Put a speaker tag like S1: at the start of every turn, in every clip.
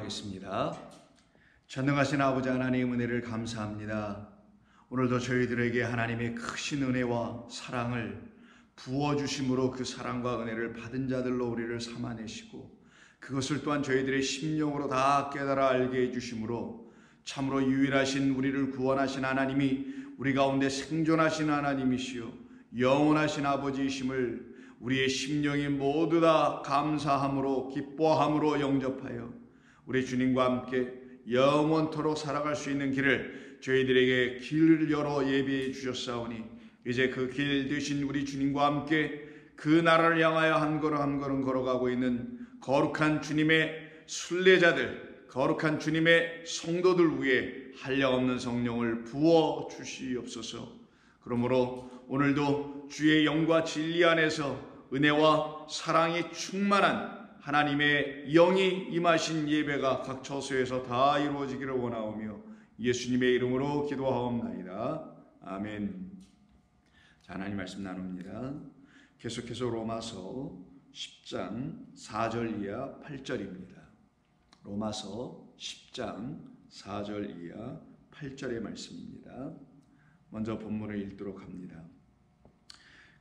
S1: 기도하겠습니다. 전능하신 아버지 하나님 은혜를 감사합니다. 오늘도 저희들에게 하나님의 크신 은혜와 사랑을 부어주심으로 그 사랑과 은혜를 받은 자들로 우리를 삼아내시고 그것을 또한 저희들의 심령으로 다 깨달아 알게 해주심으로 참으로 유일하신 우리를 구원하신 하나님이 우리 가운데 생존하신 하나님이시요 영원하신 아버지이심을 우리의 심령이 모두 다 감사함으로 기뻐함으로 영접하여 우리 주님과 함께 영원토록 살아갈 수 있는 길을 저희들에게 길을 열어 예비해 주셨사오니 이제 그 길 되신 우리 주님과 함께 그 나라를 향하여 한 걸음 한 걸음 걸어가고 있는 거룩한 주님의 순례자들, 거룩한 주님의 성도들 위에 한량없는 성령을 부어 주시옵소서. 그러므로 오늘도 주의 영과 진리 안에서 은혜와 사랑이 충만한 하나님의 영이 임하신 예배가 각 처소에서 다 이루어지기를 원하오며 예수님의 이름으로 기도하옵나이다. 아멘. 자, 하나님 말씀 나눕니다. 계속해서 로마서 10장 4절 이하 8절입니다. 로마서 10장 4절 이하 8절의 말씀입니다. 먼저 본문을 읽도록 합니다.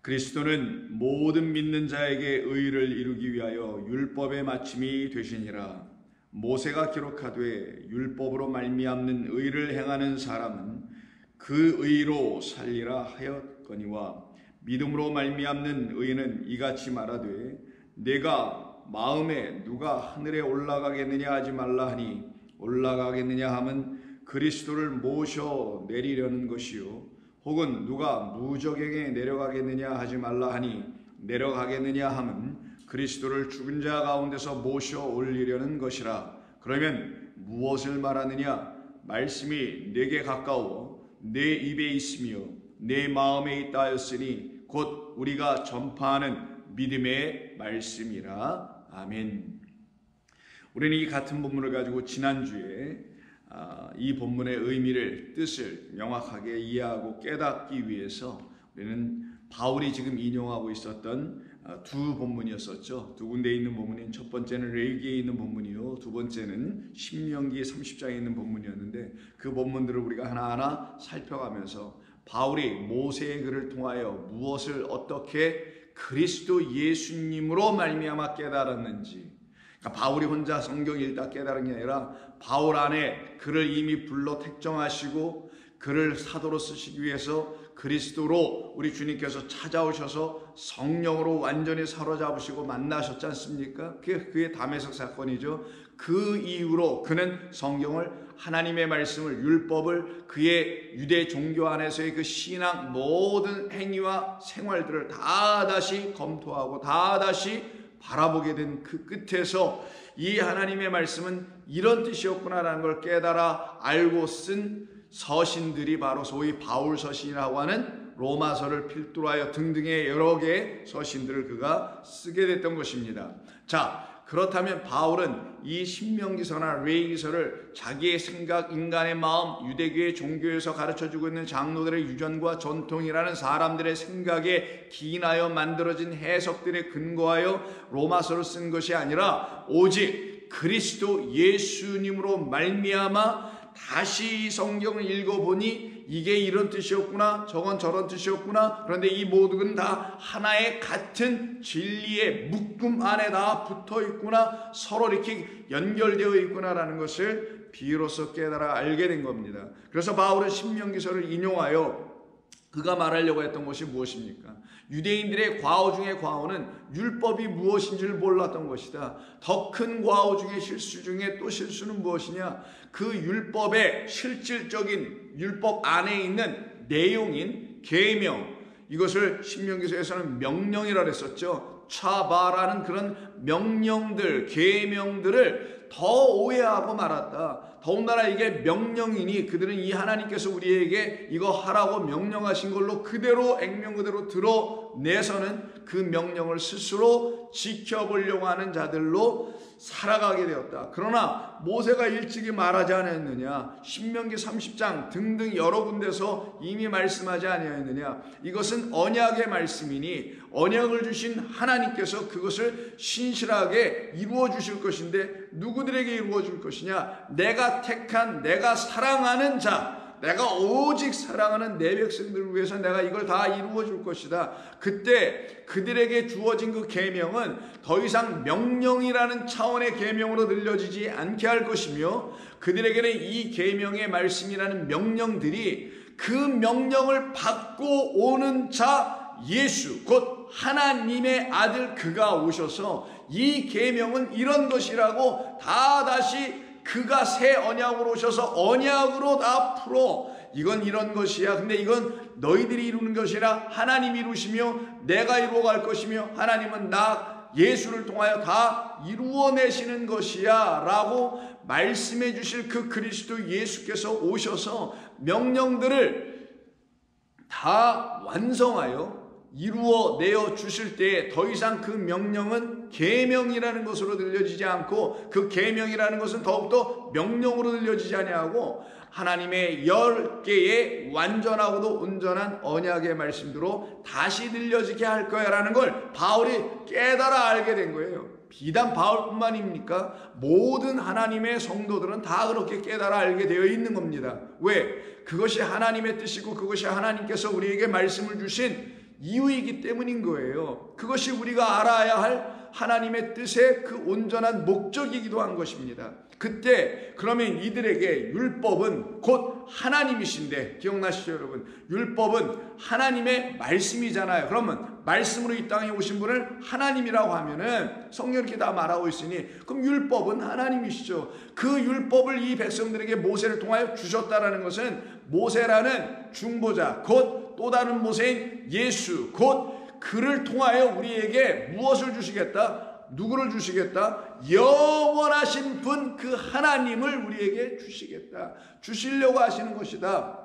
S1: 그리스도는 모든 믿는 자에게 의를 이루기 위하여 율법의 마침이 되시니라. 모세가 기록하되 율법으로 말미암는 의를 행하는 사람은 그 의로 살리라 하였거니와 믿음으로 말미암는 의는 이같이 말하되 내가 마음에 누가 하늘에 올라가겠느냐 하지 말라 하니 올라가겠느냐 함은 그리스도를 모셔 내리려는 것이요 혹은 누가 무저갱에 내려가겠느냐 하지 말라 하니 내려가겠느냐 함은 그리스도를 죽은 자 가운데서 모셔 올리려는 것이라. 그러면 무엇을 말하느냐? 말씀이 내게 가까워 내 입에 있으며 내 마음에 있다 하였으니 곧 우리가 전파하는 믿음의 말씀이라. 아멘. 우리는 이 같은 본문을 가지고 지난주에 이 본문의 의미를, 뜻을 명확하게 이해하고 깨닫기 위해서 우리는 바울이 지금 인용하고 있었던 두 본문이었었죠. 두 군데에 있는 본문인 첫 번째는 레위기에 있는 본문이요, 두 번째는 신명기 30장에 있는 본문이었는데 그 본문들을 우리가 하나하나 살펴가면서 바울이 모세의 글을 통하여 무엇을 어떻게 그리스도 예수님으로 말미암아 깨달았는지, 그러니까 바울이 혼자 성경 읽다 깨달은 게 아니라 바울 안에 그를 이미 불러 택정하시고 그를 사도로 쓰시기 위해서 그리스도로 우리 주님께서 찾아오셔서 성령으로 완전히 사로잡으시고 만나셨지 않습니까? 그게 다메섹 사건이죠. 그 이후로 그는 성경을, 하나님의 말씀을, 율법을, 그의 유대 종교 안에서의 그 신앙 모든 행위와 생활들을 다 다시 검토하고 다 다시 바라보게 된 그 끝에서 이 하나님의 말씀은 이런 뜻이었구나라는 걸 깨달아 알고 쓴 서신들이 바로 소위 바울 서신이라고 하는 로마서를 필두로 하여 등등의 여러 개의 서신들을 그가 쓰게 됐던 것입니다. 자, 그렇다면 바울은 이 신명기서나 레위기서를 자기의 생각, 인간의 마음, 유대교의 종교에서 가르쳐주고 있는 장로들의 유전과 전통이라는 사람들의 생각에 기인하여 만들어진 해석들에 근거하여 로마서를 쓴 것이 아니라 오직 그리스도 예수님으로 말미암아 다시 성경을 읽어보니 이게 이런 뜻이었구나, 저건 저런 뜻이었구나. 그런데 이 모두는 다 하나의 같은 진리의 묶음 안에 다 붙어 있구나, 서로 이렇게 연결되어 있구나라는 것을 비로소 깨달아 알게 된 겁니다. 그래서 바울은 신명기서를 인용하여 그가 말하려고 했던 것이 무엇입니까? 유대인들의 과오 중에 과오는 율법이 무엇인지를 몰랐던 것이다. 더 큰 과오 중에 실수 중에 또 실수는 무엇이냐? 그 율법의 실질적인 율법 안에 있는 내용인 계명, 이것을 신명기서에서는 명령이라고 했었죠. 차바라는 그런 명령들, 계명들을 더 오해하고 말았다. 더군다나 이게 명령이니 그들은 이 하나님께서 우리에게 이거 하라고 명령하신 걸로 그대로 액면 그대로 드러내서는 그 명령을 스스로 지켜보려고 하는 자들로 살아가게 되었다. 그러나 모세가 일찍이 말하지 않았느냐? 신명기 30장 등등 여러 군데서 이미 말씀하지 아니하였느냐? 이것은 언약의 말씀이니 언약을 주신 하나님께서 그것을 신실하게 이루어 주실 것인데 누구들에게 이루어 줄 것이냐? 내가 택한, 내가 사랑하는 자, 내가 오직 사랑하는 내 백성들을 위해서 내가 이걸 다 이루어 줄 것이다. 그때 그들에게 주어진 그 계명은 더 이상 명령이라는 차원의 계명으로 늘려지지 않게 할 것이며, 그들에게는 이 계명의 말씀이라는 명령들이 그 명령을 받고 오는 자 예수, 곧 하나님의 아들 그가 오셔서 이 계명은 이런 것이라고 다 다시 그가 새 언약으로 오셔서 언약으로 다 풀어, 이건 이런 것이야, 근데 이건 너희들이 이루는 것이라 하나님이 이루시며 내가 이루어갈 것이며 하나님은 나 예수를 통하여 다 이루어내시는 것이야 라고 말씀해 주실 그 그리스도 예수께서 오셔서 명령들을 다 완성하여 이루어내어 주실 때에 더 이상 그 명령은 계명이라는 것으로 들려지지 않고, 그 계명이라는 것은 더욱더 명령으로 들려지지 아니하고 하나님의 10개의 완전하고도 온전한 언약의 말씀대로 다시 들려지게 할 거야 라는 걸 바울이 깨달아 알게 된 거예요. 비단 바울뿐만입니까? 모든 하나님의 성도들은 다 그렇게 깨달아 알게 되어 있는 겁니다. 왜? 그것이 하나님의 뜻이고 그것이 하나님께서 우리에게 말씀을 주신 이유이기 때문인 거예요. 그것이 우리가 알아야 할 하나님의 뜻의 그 온전한 목적이기도 한 것입니다. 그때 그러면 이들에게 율법은 곧 하나님이신데, 기억나시죠 여러분? 율법은 하나님의 말씀이잖아요. 그러면 말씀으로 이 땅에 오신 분을 하나님이라고 하면은 성경 이렇게 다 말하고 있으니 그럼 율법은 하나님이시죠. 그 율법을 이 백성들에게 모세를 통하여 주셨다라는 것은 모세라는 중보자, 곧 또 다른 모세인 예수, 곧 그를 통하여 우리에게 무엇을 주시겠다? 누구를 주시겠다? 영원하신 분 그 하나님을 우리에게 주시겠다. 주시려고 하시는 것이다.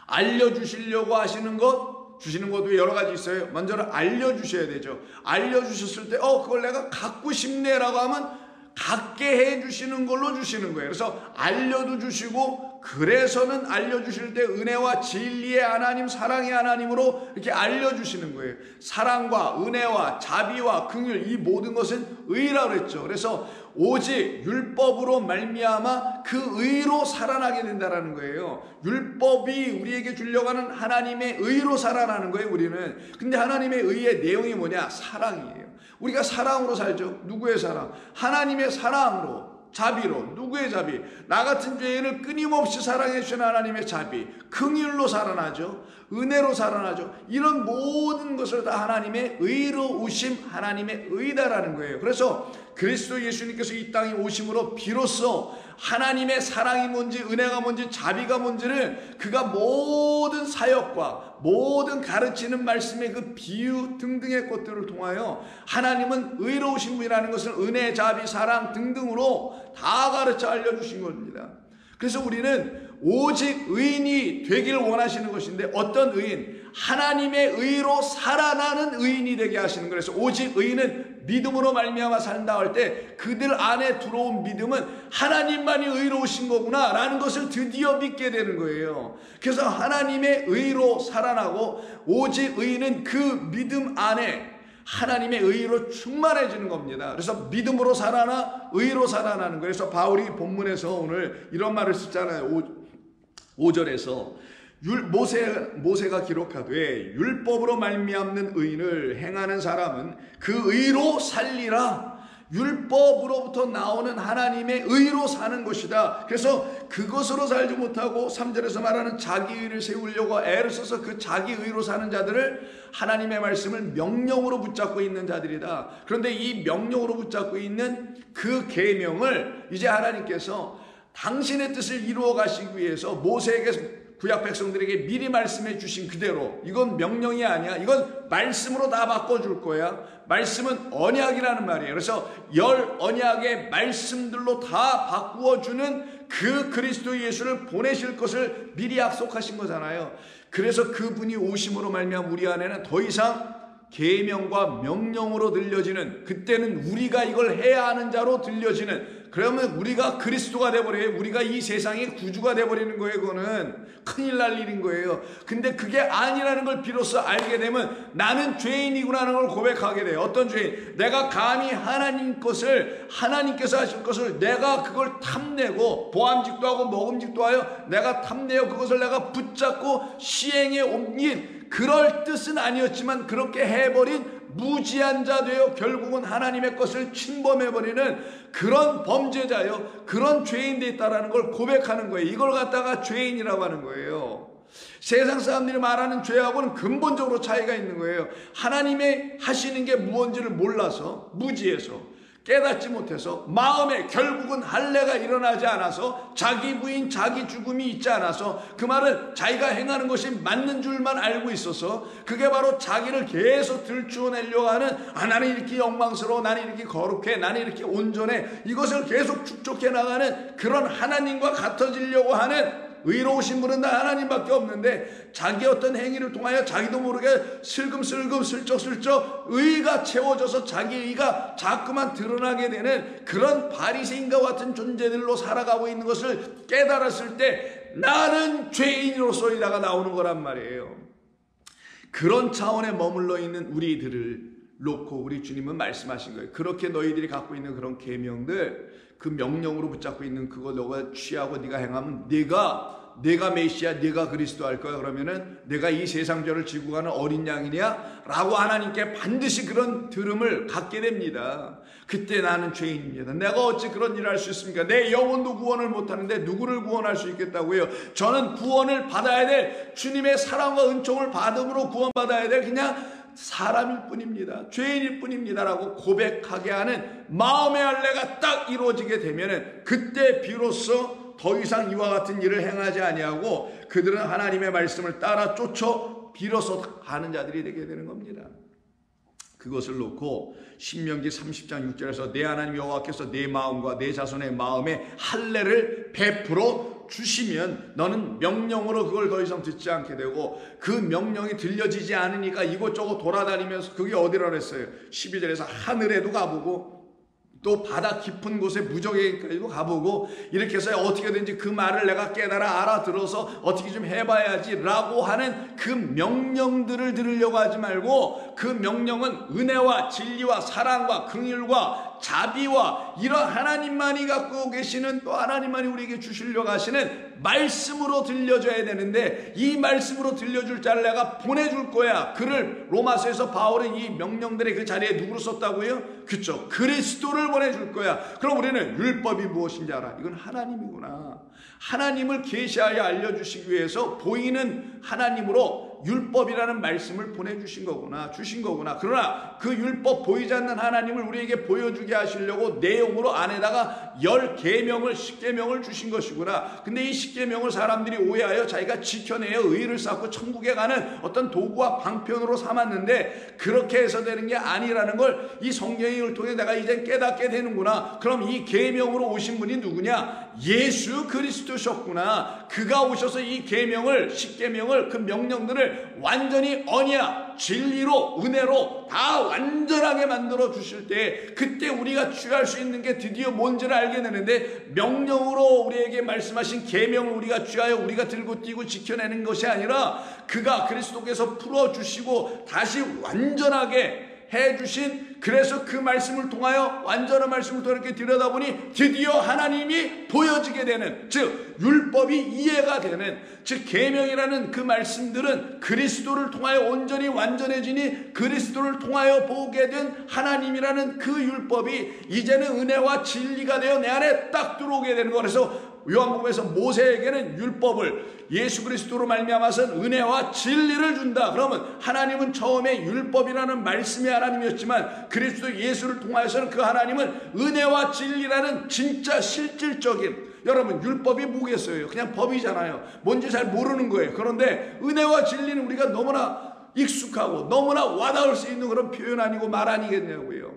S1: 알려주시려고 하시는 것, 주시는 것도 여러 가지 있어요. 먼저는 알려주셔야 되죠. 알려주셨을 때 그걸 내가 갖고 싶네라고 하면 갖게 해주시는 걸로 주시는 거예요. 그래서 알려도 주시고, 그래서는 알려주실 때 은혜와 진리의 하나님, 사랑의 하나님으로 이렇게 알려주시는 거예요. 사랑과 은혜와 자비와 긍휼, 이 모든 것은 의라고 그랬죠. 그래서 오직 율법으로 말미암아 그 의로 살아나게 된다는 거예요. 율법이 우리에게 주려고 하는 하나님의 의로 살아나는 거예요, 우리는. 근데 하나님의 의의 내용이 뭐냐? 사랑이에요. 우리가 사랑으로 살죠. 누구의 사랑? 하나님의 사랑으로, 자비로. 누구의 자비? 나 같은 죄인을 끊임없이 사랑해 주신 하나님의 자비, 긍휼로 살아나죠. 은혜로 살아나죠. 이런 모든 것을 다 하나님의 의로우심, 하나님의 의다라는 거예요. 그래서 그리스도 예수님께서 이 땅에 오심으로 비로소 하나님의 사랑이 뭔지, 은혜가 뭔지, 자비가 뭔지를 그가 모든 사역과 모든 가르치는 말씀의 그 비유 등등의 것들을 통하여 하나님은 의로우신 분이라는 것을 은혜, 자비, 사랑 등등으로 다 가르쳐 알려주신 겁니다. 그래서 우리는 오직 의인이 되길 원하시는 것인데, 어떤 의인? 하나님의 의로 살아나는 의인이 되게 하시는 거예요. 그래서 오직 의인은 믿음으로 말미암아 산다 할 때 그들 안에 들어온 믿음은 하나님만이 의로우신 거구나 라는 것을 드디어 믿게 되는 거예요. 그래서 하나님의 의로 살아나고, 오직 의인은 그 믿음 안에 하나님의 의로 충만해지는 겁니다. 그래서 믿음으로 살아나 의로 살아나는 거예요. 그래서 바울이 본문에서 오늘 이런 말을 쓰잖아요. 5절에서 모세가 기록하되 율법으로 말미암는 의인을 행하는 사람은 그 의로 살리라. 율법으로부터 나오는 하나님의 의로 사는 것이다. 그래서 그것으로 살지 못하고 3절에서 말하는 자기 의를 세우려고 애를 써서 그 자기 의로 사는 자들을 하나님의 말씀을 명령으로 붙잡고 있는 자들이다. 그런데 이 명령으로 붙잡고 있는 그 계명을 이제 하나님께서 당신의 뜻을 이루어 가시기 위해서 모세에게, 구약 백성들에게 미리 말씀해 주신 그대로, 이건 명령이 아니야, 이건 말씀으로 다 바꿔줄 거야. 말씀은 언약이라는 말이에요. 그래서 10 언약의 말씀들로 다 바꾸어주는 그 그리스도 예수를 보내실 것을 미리 약속하신 거잖아요. 그래서 그분이 오심으로 말미암아 우리 안에는 더 이상 계명과 명령으로 들려지는, 그때는 우리가 이걸 해야 하는 자로 들려지는 그러면 우리가 그리스도가 돼버려요. 우리가 이 세상의 구주가 돼버리는 거예요. 그거는 큰일 날 일인 거예요. 근데 그게 아니라는 걸 비로소 알게 되면 나는 죄인이구나 하는 걸 고백하게 돼요. 어떤 죄인? 내가 감히 하나님 것을, 하나님께서 하실 것을 내가 그걸 탐내고 보암직도 하고 먹음직도 하여 내가 탐내어 그것을 내가 붙잡고 시행에 옮긴, 그럴 뜻은 아니었지만 그렇게 해버린 무지한 자 되어 결국은 하나님의 것을 침범해버리는 그런 범죄자요, 그런 죄인 돼 있다라는 걸 고백하는 거예요. 이걸 갖다가 죄인이라고 하는 거예요. 세상 사람들이 말하는 죄하고는 근본적으로 차이가 있는 거예요. 하나님의 하시는 게 무언지를 몰라서, 무지해서, 깨닫지 못해서, 마음에 결국은 할례가 일어나지 않아서, 자기 부인 자기 죽음이 있지 않아서, 그 말은 자기가 행하는 것이 맞는 줄만 알고 있어서 그게 바로 자기를 계속 들추어내려고 하는, 나는 이렇게 영광스러워, 나는 이렇게 거룩해, 나는 이렇게 온전해, 이것을 계속 축적해 나가는 그런 하나님과 같아지려고 하는, 의로우신 분은 다 하나님밖에 없는데 자기 어떤 행위를 통하여 자기도 모르게 슬금슬금 슬쩍슬쩍 의가 채워져서 자기 의가 자꾸만 드러나게 되는 그런 바리새인과 같은 존재들로 살아가고 있는 것을 깨달았을 때 나는 죄인으로서이다가 나오는 거란 말이에요. 그런 차원에 머물러 있는 우리들을 놓고 우리 주님은 말씀하신 거예요. 그렇게 너희들이 갖고 있는 그런 계명들, 그 명령으로 붙잡고 있는 그거 너가 취하고 네가 행하면 내가 메시아, 네가 그리스도 할 거야. 그러면은 내가 이 세상 죄를 지고 가는 어린 양이냐? 라고 하나님께 반드시 그런 들음을 갖게 됩니다. 그때 나는 죄인입니다. 내가 어찌 그런 일을 할 수 있습니까? 내 영혼도 구원을 못하는데 누구를 구원할 수 있겠다고요? 저는 구원을 받아야 될, 주님의 사랑과 은총을 받음으로 구원받아야 될 그냥 사람일 뿐입니다. 죄인일 뿐입니다라고 고백하게 하는 마음의 할례가 딱 이루어지게 되면은 그때 비로소 더 이상 이와 같은 일을 행하지 아니하고 그들은 하나님의 말씀을 따라 쫓아 비로소 가는 자들이 되게 되는 겁니다. 그것을 놓고 신명기 30장 6절에서 내 하나님 여호와께서 내 마음과 내 자손의 마음에 할례를 베풀어 주시면 너는 명령으로 그걸 더 이상 듣지 않게 되고, 그 명령이 들려지지 않으니까 이곳저곳 돌아다니면서, 그게 어디라 그랬어요? 12절에서 하늘에도 가보고 또 바다 깊은 곳에 무적에까지도 가보고, 이렇게 해서 어떻게든지 그 말을 내가 깨달아 알아들어서 어떻게 좀 해봐야지 라고 하는 그 명령들을 들으려고 하지 말고, 그 명령은 은혜와 진리와 사랑과 긍휼과 자비와 이런 하나님만이 갖고 계시는, 또 하나님만이 우리에게 주시려고 하시는 말씀으로 들려줘야 되는데, 이 말씀으로 들려줄 자를 내가 보내줄 거야. 그를 로마서에서 바울은 이 명령들의 그 자리에 누구로 썼다고요? 그쵸, 그리스도를 보내줄 거야. 그럼 우리는 율법이 무엇인지 알아. 이건 하나님이구나. 하나님을 계시하여 알려주시기 위해서 보이는 하나님으로 율법이라는 말씀을 보내주신 거구나, 주신 거구나. 그러나 그 율법 보이지 않는 하나님을 우리에게 보여주게 하시려고 내용으로 안에다가 10계명을 10계명을 주신 것이구나. 근데 이 10계명을 사람들이 오해하여 자기가 지켜내어 의를 쌓고 천국에 가는 어떤 도구와 방편으로 삼았는데, 그렇게 해서 되는 게 아니라는 걸 이 성경을 통해 내가 이제 깨닫게 되는구나. 그럼 이 계명으로 오신 분이 누구냐? 예수 그리스도셨구나. 그가 오셔서 이 계명을, 10계명을, 그 명령들을 완전히 언약, 진리로, 은혜로 다 완전하게 만들어 주실 때, 그때 우리가 취할 수 있는 게 드디어 뭔지를 알게 되는데, 명령으로 우리에게 말씀하신 계명을 우리가 취하여 우리가 들고 뛰고 지켜내는 것이 아니라, 그가 그리스도께서 풀어주시고 다시 완전하게 해주신, 그래서 그 말씀을 통하여, 완전한 말씀을 통해 이렇게 들여다보니 드디어 하나님이 보여지게 되는, 즉 율법이 이해가 되는, 즉 계명이라는 그 말씀들은 그리스도를 통하여 온전히 완전해지니 그리스도를 통하여 보게 된 하나님이라는 그 율법이 이제는 은혜와 진리가 되어 내 안에 딱 들어오게 되는 거. 그래서 요한복음에서 모세에게는 율법을, 예수 그리스도로 말미암아서 은혜와 진리를 준다. 그러면 하나님은 처음에 율법이라는 말씀의 하나님이었지만 그리스도 예수를 통하여서는 그 하나님은 은혜와 진리라는 진짜 실질적인, 여러분 율법이 뭐겠어요? 그냥 법이잖아요. 뭔지 잘 모르는 거예요. 그런데 은혜와 진리는 우리가 너무나 익숙하고 너무나 와닿을 수 있는 그런 표현 아니고 말 아니겠냐고요.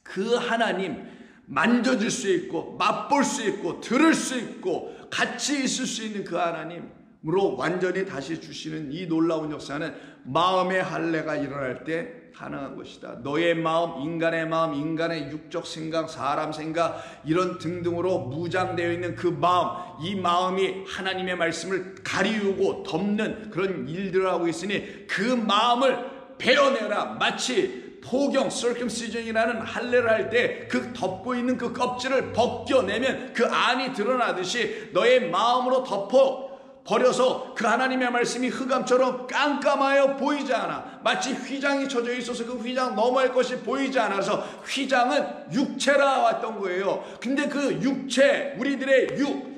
S1: 그 하나님, 만져줄 수 있고 맛볼 수 있고 들을 수 있고 같이 있을 수 있는 그 하나님, 완전히 다시 주시는 이 놀라운 역사는 마음의 할례가 일어날 때 가능한 것이다. 너의 마음, 인간의 육적 생각, 사람 생각 이런 등등으로 무장되어 있는 그 마음, 이 마음이 하나님의 말씀을 가리우고 덮는 그런 일들을 하고 있으니 그 마음을 베어내라. 마치 포경, circumcision이라는 할례를 할 때 그 덮고 있는 그 껍질을 벗겨내면 그 안이 드러나듯이 너의 마음으로 덮어 버려서 그 하나님의 말씀이 흑암처럼 깜깜하여 보이지 않아. 마치 휘장이 쳐져 있어서 그 휘장 너머의 것이 보이지 않아서 휘장은 육체라 왔던 거예요. 근데 그 육체, 우리들의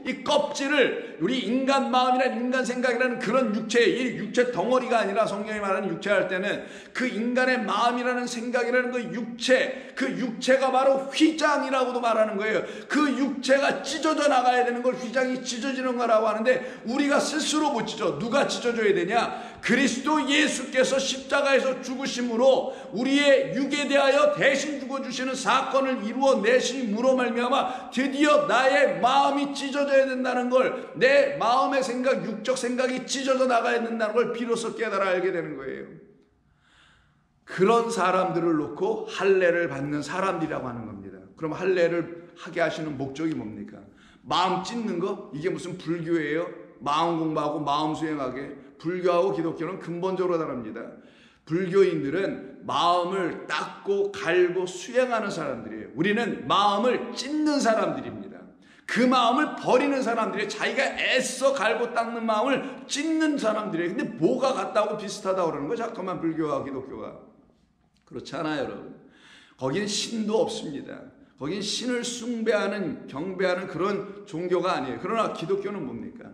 S1: 이 껍질을 우리 인간 마음이란 인간 생각이라는 그런 육체, 이 육체 덩어리가 아니라 성경이 말하는 육체 할 때는 그 인간의 마음이라는 생각이라는 그 육체가 바로 휘장이라고도 말하는 거예요. 그 육체가 찢어져 나가야 되는 걸 휘장이 찢어지는 거라고 하는데 우리가 스스로 못 찢어. 누가 찢어줘야 되냐? 그리스도 예수께서 십자가에서 죽으심으로 우리의 육에 대하여 대신 죽어주시는 사건을 이루어내심으로 말미암아 드디어 나의 마음이 찢어져야 된다는 걸, 내 마음의 생각, 육적 생각이 찢어져 나가야 된다는 걸 비로소 깨달아 알게 되는 거예요. 그런 사람들을 놓고 할례를 받는 사람들이라고 하는 겁니다. 그럼 할례를 하게 하시는 목적이 뭡니까? 마음 찢는 거? 이게 무슨 불교예요? 마음 공부하고 마음 수행하게. 불교하고 기독교는 근본적으로 다릅니다. 불교인들은 마음을 닦고 갈고 수행하는 사람들이에요. 우리는 마음을 찢는 사람들입니다. 그 마음을 버리는 사람들이에요. 자기가 애써 갈고 닦는 마음을 찢는 사람들이에요. 근데 뭐가 같다고 비슷하다고 그러는 거예요? 잠깐만, 불교와 기독교가. 그렇지 않아요, 여러분. 거긴 신도 없습니다. 거긴 신을 숭배하는, 경배하는 그런 종교가 아니에요. 그러나 기독교는 뭡니까?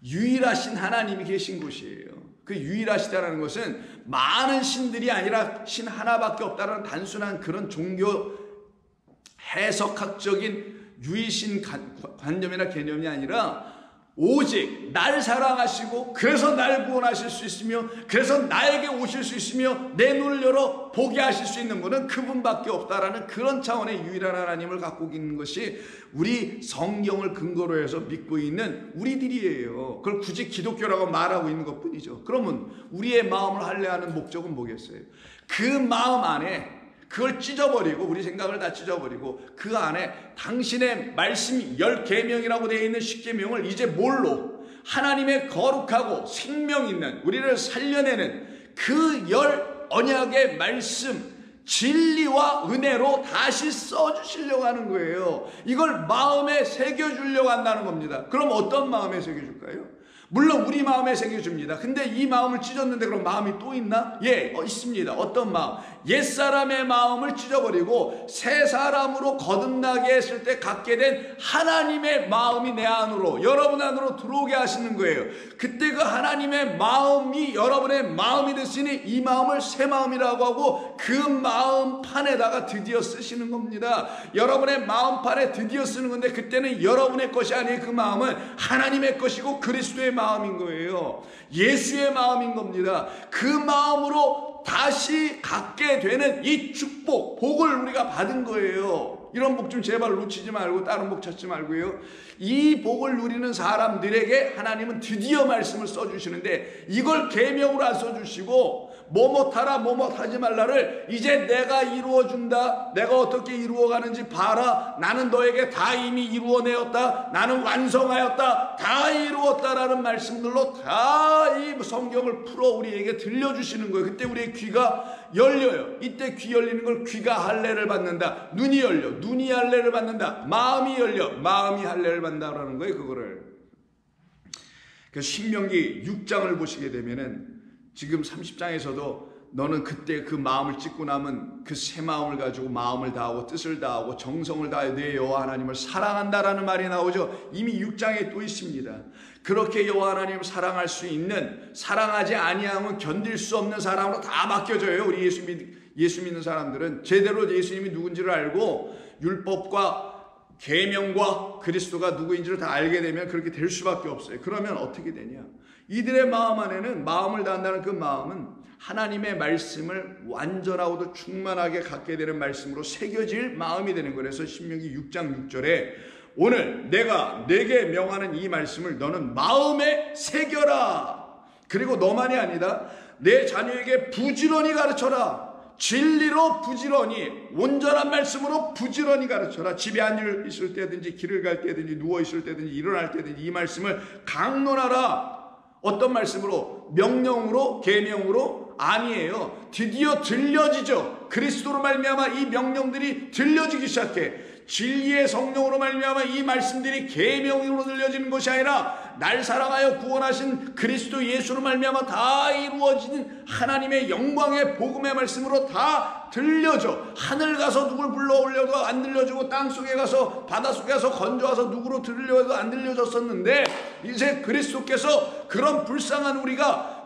S1: 유일하신 하나님이 계신 곳이에요. 그 유일하시다는 것은 많은 신들이 아니라 신 하나밖에 없다는 단순한 그런 종교 해석학적인 유일신 관념이나 개념이 아니라 오직 날 사랑하시고 그래서 날 구원하실 수 있으며 그래서 나에게 오실 수 있으며 내 눈을 열어 보게 하실 수 있는 분은 그분밖에 없다라는 그런 차원의 유일한 하나님을 갖고 있는 것이 우리 성경을 근거로 해서 믿고 있는 우리들이에요. 그걸 굳이 기독교라고 말하고 있는 것뿐이죠. 그러면 우리의 마음을 할례하는 목적은 뭐겠어요? 그 마음 안에 그걸 찢어버리고, 우리 생각을 다 찢어버리고 그 안에 당신의 말씀 10계명이라고 되어 있는 10계명을 이제 뭘로? 하나님의 거룩하고 생명 있는, 우리를 살려내는 그 10 언약의 말씀, 진리와 은혜로 다시 써주시려고 하는 거예요. 이걸 마음에 새겨주려고 한다는 겁니다. 그럼 어떤 마음에 새겨줄까요? 물론 우리 마음에 새겨줍니다. 근데 이 마음을 찢었는데 그럼 마음이 또 있나? 예, 있습니다. 어떤 마음? 옛사람의 마음을 찢어버리고 새 사람으로 거듭나게 했을 때 갖게 된 하나님의 마음이 내 안으로, 여러분 안으로 들어오게 하시는 거예요. 그때 그 하나님의 마음이 여러분의 마음이 됐으니 이 마음을 새 마음이라고 하고 그 마음판에다가 드디어 쓰시는 겁니다. 여러분의 마음판에 드디어 쓰는 건데 그때는 여러분의 것이 아니에요. 그 마음은 하나님의 것이고 그리스도의 마음인 거예요. 예수의 마음인 겁니다. 그 마음으로 다시 갖게 되는 이 축복, 복을 우리가 받은 거예요. 이런 복 좀 제발 놓치지 말고 다른 복 찾지 말고요. 이 복을 누리는 사람들에게 하나님은 드디어 말씀을 써주시는데 이걸 계명으로 안 써주시고 뭐뭇하라 뭐뭇하지 말라를 이제 내가 이루어준다. 내가 어떻게 이루어가는지 봐라. 나는 너에게 다 이미 이루어내었다. 나는 완성하였다. 다 이루었다라는 말씀들로 다 이 성경을 풀어 우리에게 들려주시는 거예요. 그때 우리의 귀가 열려요. 이때 귀 열리는 걸 귀가 할례를 받는다. 눈이 열려. 눈이 할례를 받는다. 마음이 열려. 마음이 할례를 받는다라는 거예요. 그거를. 그 신명기 6장을 보시게 되면은 지금 30장에서도 너는 그때 그 마음을 찢고 남은 그 새 마음을 가지고 마음을 다하고 뜻을 다하고 정성을 다해 내 여호와 하나님을 사랑한다라는 말이 나오죠. 이미 6장에 또 있습니다. 그렇게 여호와 하나님을 사랑할 수 있는, 사랑하지 아니하면 견딜 수 없는 사람으로 다 맡겨져요. 우리 예수 믿는 사람들은 제대로 예수님이 누군지를 알고 율법과 계명과 그리스도가 누구인지를 다 알게 되면 그렇게 될 수밖에 없어요. 그러면 어떻게 되냐? 이들의 마음 안에는, 마음을 다한다는 그 마음은 하나님의 말씀을 완전하고도 충만하게 갖게 되는 말씀으로 새겨질 마음이 되는 거예요. 그래서 신명기 6장 6절에 오늘 내가 내게 명하는 이 말씀을 너는 마음에 새겨라. 그리고 너만이 아니다. 내 자녀에게 부지런히 가르쳐라. 진리로 부지런히, 온전한 말씀으로 부지런히 가르쳐라. 집에 앉아 있을 때든지 길을 갈 때든지 누워 있을 때든지 일어날 때든지 이 말씀을 강론하라. 어떤 말씀으로? 명령으로? 계명으로? 아니에요. 드디어 들려지죠. 그리스도로 말미암아 이 명령들이 들려지기 시작해. 진리의 성령으로 말미암아 이 말씀들이 계명으로 들려지는 것이 아니라 날 사랑하여 구원하신 그리스도 예수로 말미암아 다 이루어지는 하나님의 영광의 복음의 말씀으로 다 들려져. 하늘 가서 누굴 불러올려도 안 들려주고 땅속에 가서 바닷속에 가서 건져와서 누구로 들려도 안 들려졌었는데 이제 그리스도께서 그런 불쌍한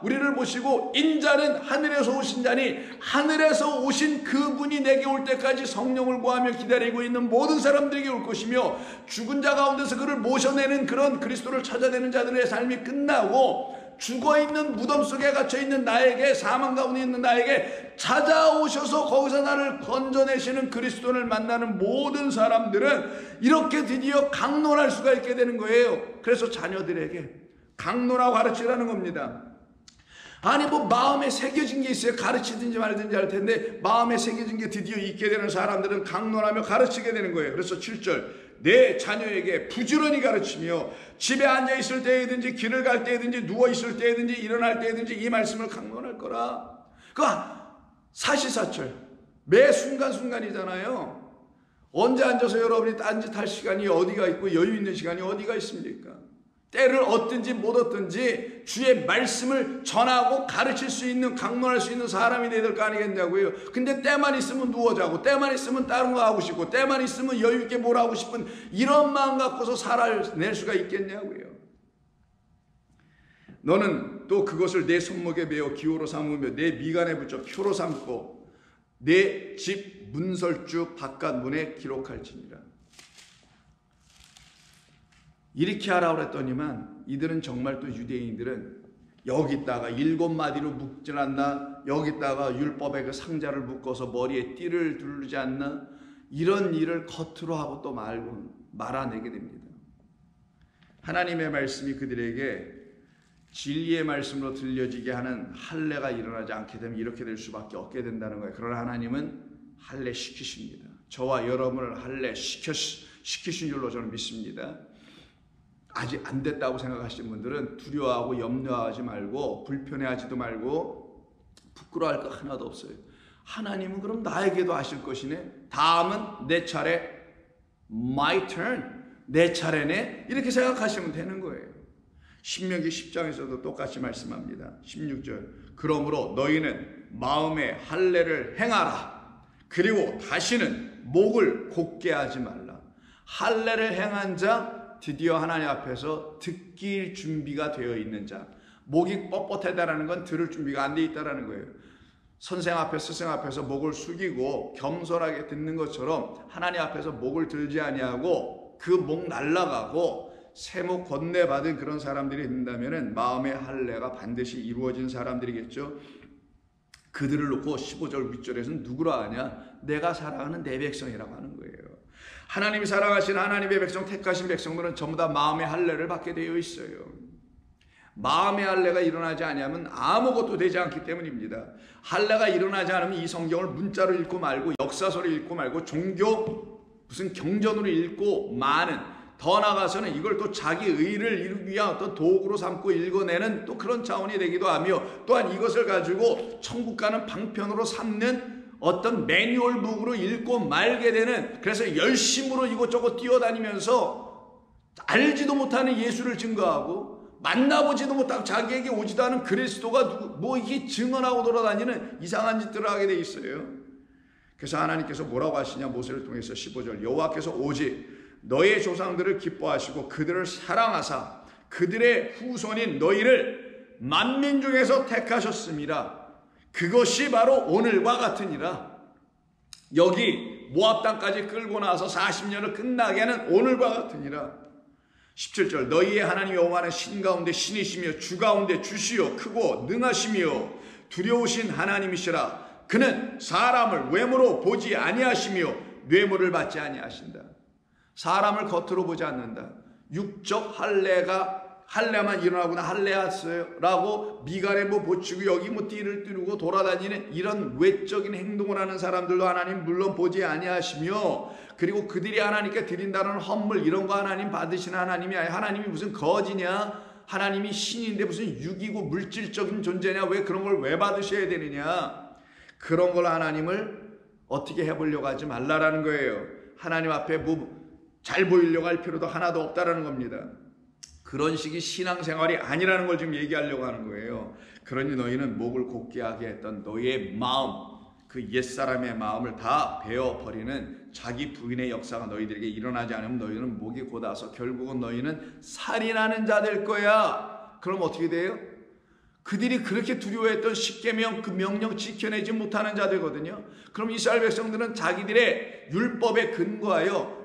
S1: 우리를 보시고 인자는 하늘에서 오신 자니 하늘에서 오신 그분이 내게 올 때까지 성령을 구하며 기다리고 있는 모든 사람들에게 올 것이며 죽은 자 가운데서 그를 모셔내는 그런 그리스도를 찾아내는 자들의 삶이 끝나고 죽어있는 무덤 속에 갇혀있는 나에게, 사망 가운데 있는 나에게 찾아오셔서 거기서 나를 건져내시는 그리스도를 만나는 모든 사람들은 이렇게 드디어 강론할 수가 있게 되는 거예요. 그래서 자녀들에게 강론하고 가르치라는 겁니다. 아니 뭐 마음에 새겨진 게 있어요. 가르치든지 말든지 할 텐데 마음에 새겨진 게 드디어 있게 되는 사람들은 강론하며 가르치게 되는 거예요. 그래서 7절 내 자녀에게 부지런히 가르치며 집에 앉아 있을 때든지 길을 갈 때든지 누워 있을 때든지 일어날 때든지 이 말씀을 강론할 거라. 그러니까 사시사철 매 순간순간이잖아요. 언제 앉아서 여러분이 딴짓할 시간이 어디가 있고 여유 있는 시간이 어디가 있습니까? 때를 얻든지 못 얻든지 주의 말씀을 전하고 가르칠 수 있는, 강론할 수 있는 사람이 돼야 될 거 아니겠냐고요. 근데 때만 있으면 누워 자고 때만 있으면 다른 거 하고 싶고 때만 있으면 여유 있게 뭘 하고 싶은 이런 마음 갖고서 살아낼 수가 있겠냐고요. 너는 또 그것을 내 손목에 메어 기호로 삼으며 내 미간에 붙여 표로 삼고 내 집 문설주 바깥 문에 기록할지니라. 이렇게 하라고 그랬더니만 이들은 정말 또 유대인들은 여기다가 7마디로 묶질 않나, 여기다가 율법의 그 상자를 묶어서 머리에 띠를 두르지 않나, 이런 일을 겉으로 하고 또 말아내게 됩니다. 하나님의 말씀이 그들에게 진리의 말씀으로 들려지게 하는 할례가 일어나지 않게 되면 이렇게 될 수밖에 없게 된다는 거예요. 그러나 하나님은 할례 시키십니다. 저와 여러분을 할례 시키신 줄로 저는 믿습니다. 아직 안 됐다고 생각하시는 분들은 두려워하고 염려하지 말고 불편해하지도 말고 부끄러워할 거 하나도 없어요. 하나님은 그럼 나에게도 하실 것이네. 다음은 내 차례, my turn, 내 차례네. 이렇게 생각하시면 되는 거예요. 신명기 10장에서도 똑같이 말씀합니다. 16절 그러므로 너희는 마음에 할례를 행하라. 그리고 다시는 목을 곧게 하지 말라. 할례를 행한 자 드디어 하나님 앞에서 듣길 준비가 되어 있는 자. 목이 뻣뻣하다라는 건 들을 준비가 안 돼 있다라는 거예요. 선생 앞에 스승 앞에서 목을 숙이고 겸손하게 듣는 것처럼 하나님 앞에서 목을 들지 아니하고 그 목 날라가고 세목 건네받은 그런 사람들이 된다면 마음의 할례가 반드시 이루어진 사람들이겠죠. 그들을 놓고 15절 윗절에서는 누구라 하냐? 내가 사랑하는 내 백성이라고 하는 거예요. 하나님이 사랑하신 하나님의 백성, 택하신 백성들은 전부 다 마음의 할례를 받게 되어 있어요. 마음의 할례가 일어나지 않으면 아무것도 되지 않기 때문입니다. 할례가 일어나지 않으면 이 성경을 문자로 읽고 말고 역사서로 읽고 말고 종교 무슨 경전으로 읽고 많은, 더 나아가서는 이걸 또 자기 의를 이루기 위한 어떤 도구로 삼고 읽어내는 또 그런 차원이 되기도 하며, 또한 이것을 가지고 천국 가는 방편으로 삼는 어떤 매뉴얼북으로 읽고 말게 되는, 그래서 열심으로 이곳저곳 뛰어다니면서 알지도 못하는 예수를 증거하고 만나보지도 못하고 자기에게 오지도 않은 그리스도가 뭐 이게 증언하고 돌아다니는 이상한 짓들을 하게 돼 있어요. 그래서 하나님께서 뭐라고 하시냐? 모세를 통해서 15절 여호와께서 오직 너의 조상들을 기뻐하시고 그들을 사랑하사 그들의 후손인 너희를 만민 중에서 택하셨습니다. 그것이 바로 오늘과 같으니라. 여기 모압 땅까지 끌고 나서 40년을 끝나게 하는 오늘과 같으니라. 17절 너희의 하나님 여호와는 신 가운데 신이시며 주 가운데 주시요 크고 능하시며 두려우신 하나님이시라. 그는 사람을 외모로 보지 아니하시며 뇌물을 받지 아니하신다. 사람을 겉으로 보지 않는다. 육적 할례만 일어나구나, 할례했어요 라고 미간에 뭐 보치고 여기 뭐 띠를 띠르고 돌아다니는 이런 외적인 행동을 하는 사람들도 하나님 물론 보지 아니하시며, 그리고 그들이 하나님께 드린다는 헌물 이런 거 하나님 받으시는 하나님이 아니라, 하나님이 무슨 거지냐, 하나님이 신인데 무슨 육이고 물질적인 존재냐, 왜 그런 걸 왜 받으셔야 되느냐. 그런 걸 하나님을 어떻게 해보려고 하지 말라라는 거예요. 하나님 앞에 뭐 잘 보이려고 할 필요도 하나도 없다라는 겁니다. 그런 식의 신앙생활이 아니라는 걸 지금 얘기하려고 하는 거예요. 그러니 너희는 목을 곧게 하게 했던 너희의 마음, 그 옛사람의 마음을 다 베어버리는 자기 부인의 역사가 너희들에게 일어나지 않으면 너희는 목이 곧아서 결국은 너희는 살인하는 자 될 거야. 그럼 어떻게 돼요? 그들이 그렇게 두려워했던 십계명 그 명령 지켜내지 못하는 자 되거든요. 그럼 이스라엘 백성들은 자기들의 율법에 근거하여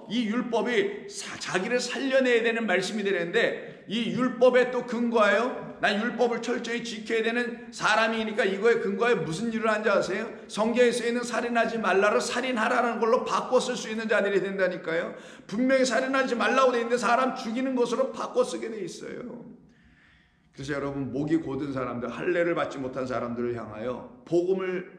S1: 이 율법이 자기를 살려내야 되는 말씀이 되는데, 이 율법에 또 근거하여 난 율법을 철저히 지켜야 되는 사람이니까 이거에 근거하여 무슨 일을 한지 아세요? 성경에 쓰여있는 살인하지 말라를 살인하라는 걸로 바꿔 쓸 수 있는 자들이 된다니까요. 분명히 살인하지 말라고 돼 있는데 사람 죽이는 것으로 바꿔 쓰게 돼 있어요. 그래서 여러분, 목이 곧은 사람들, 할례를 받지 못한 사람들을 향하여 복음을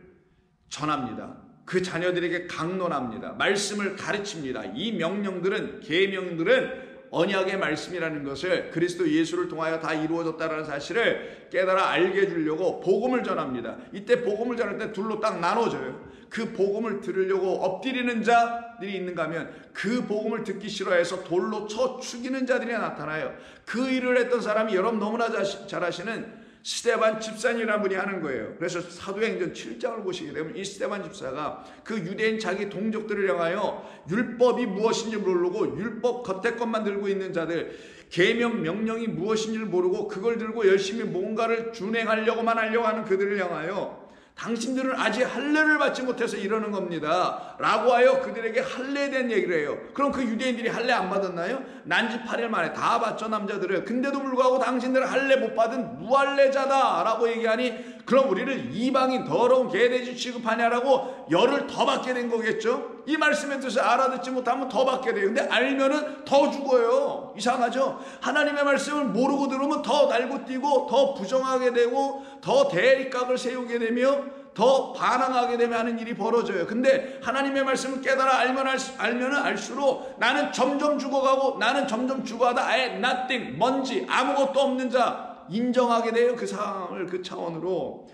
S1: 전합니다. 그 자녀들에게 강론합니다. 말씀을 가르칩니다. 이 명령들은, 계명들은 언약의 말씀이라는 것을, 그리스도 예수를 통하여 다 이루어졌다는 사실을 깨달아 알게 해주려고 복음을 전합니다. 이때 복음을 전할 때 둘로 딱 나눠져요. 그 복음을 들으려고 엎드리는 자들이 있는가 하면 그 복음을 듣기 싫어해서 돌로 쳐 죽이는 자들이 나타나요. 그 일을 했던 사람이 여러분 너무나 잘 아시는 스데반 집사님이라는 분이 하는 거예요. 그래서 사도행전 7장을 보시게 되면 이 스데반 집사가 그 유대인 자기 동족들을 향하여 율법이 무엇인지 모르고 율법 겉에 것만 들고 있는 자들, 계명 명령이 무엇인지를 모르고 그걸 들고 열심히 뭔가를 준행하려고만 하려고 하는 그들을 향하여 당신들은 아직 할례를 받지 못해서 이러는 겁니다 라고 하여 그들에게 할례에 대한 얘기를 해요. 그럼 그 유대인들이 할례 안 받았나요? 난지 8일 만에 다 받죠, 남자들을. 근데도 불구하고 당신들은 할례 못 받은 무할례자다 라고 얘기하니, 그럼 우리를 이방인 더러운 개돼지 취급하냐라고 열을 더 받게 된 거겠죠. 이 말씀의 뜻을 알아듣지 못하면 더 받게 돼요. 근데 알면은 더 죽어요. 이상하죠. 하나님의 말씀을 모르고 들으면 더 날고 뛰고 더 부정하게 되고 더 대립각을 세우게 되며 더 반항하게 되면 하는 일이 벌어져요. 근데 하나님의 말씀을 깨달아 알면은 알수록 나는 점점 죽어가고, 나는 점점 죽어가다 아예 nothing, 먼지, 아무것도 없는 자 인정하게 돼요. 그 상황을 그 차원으로.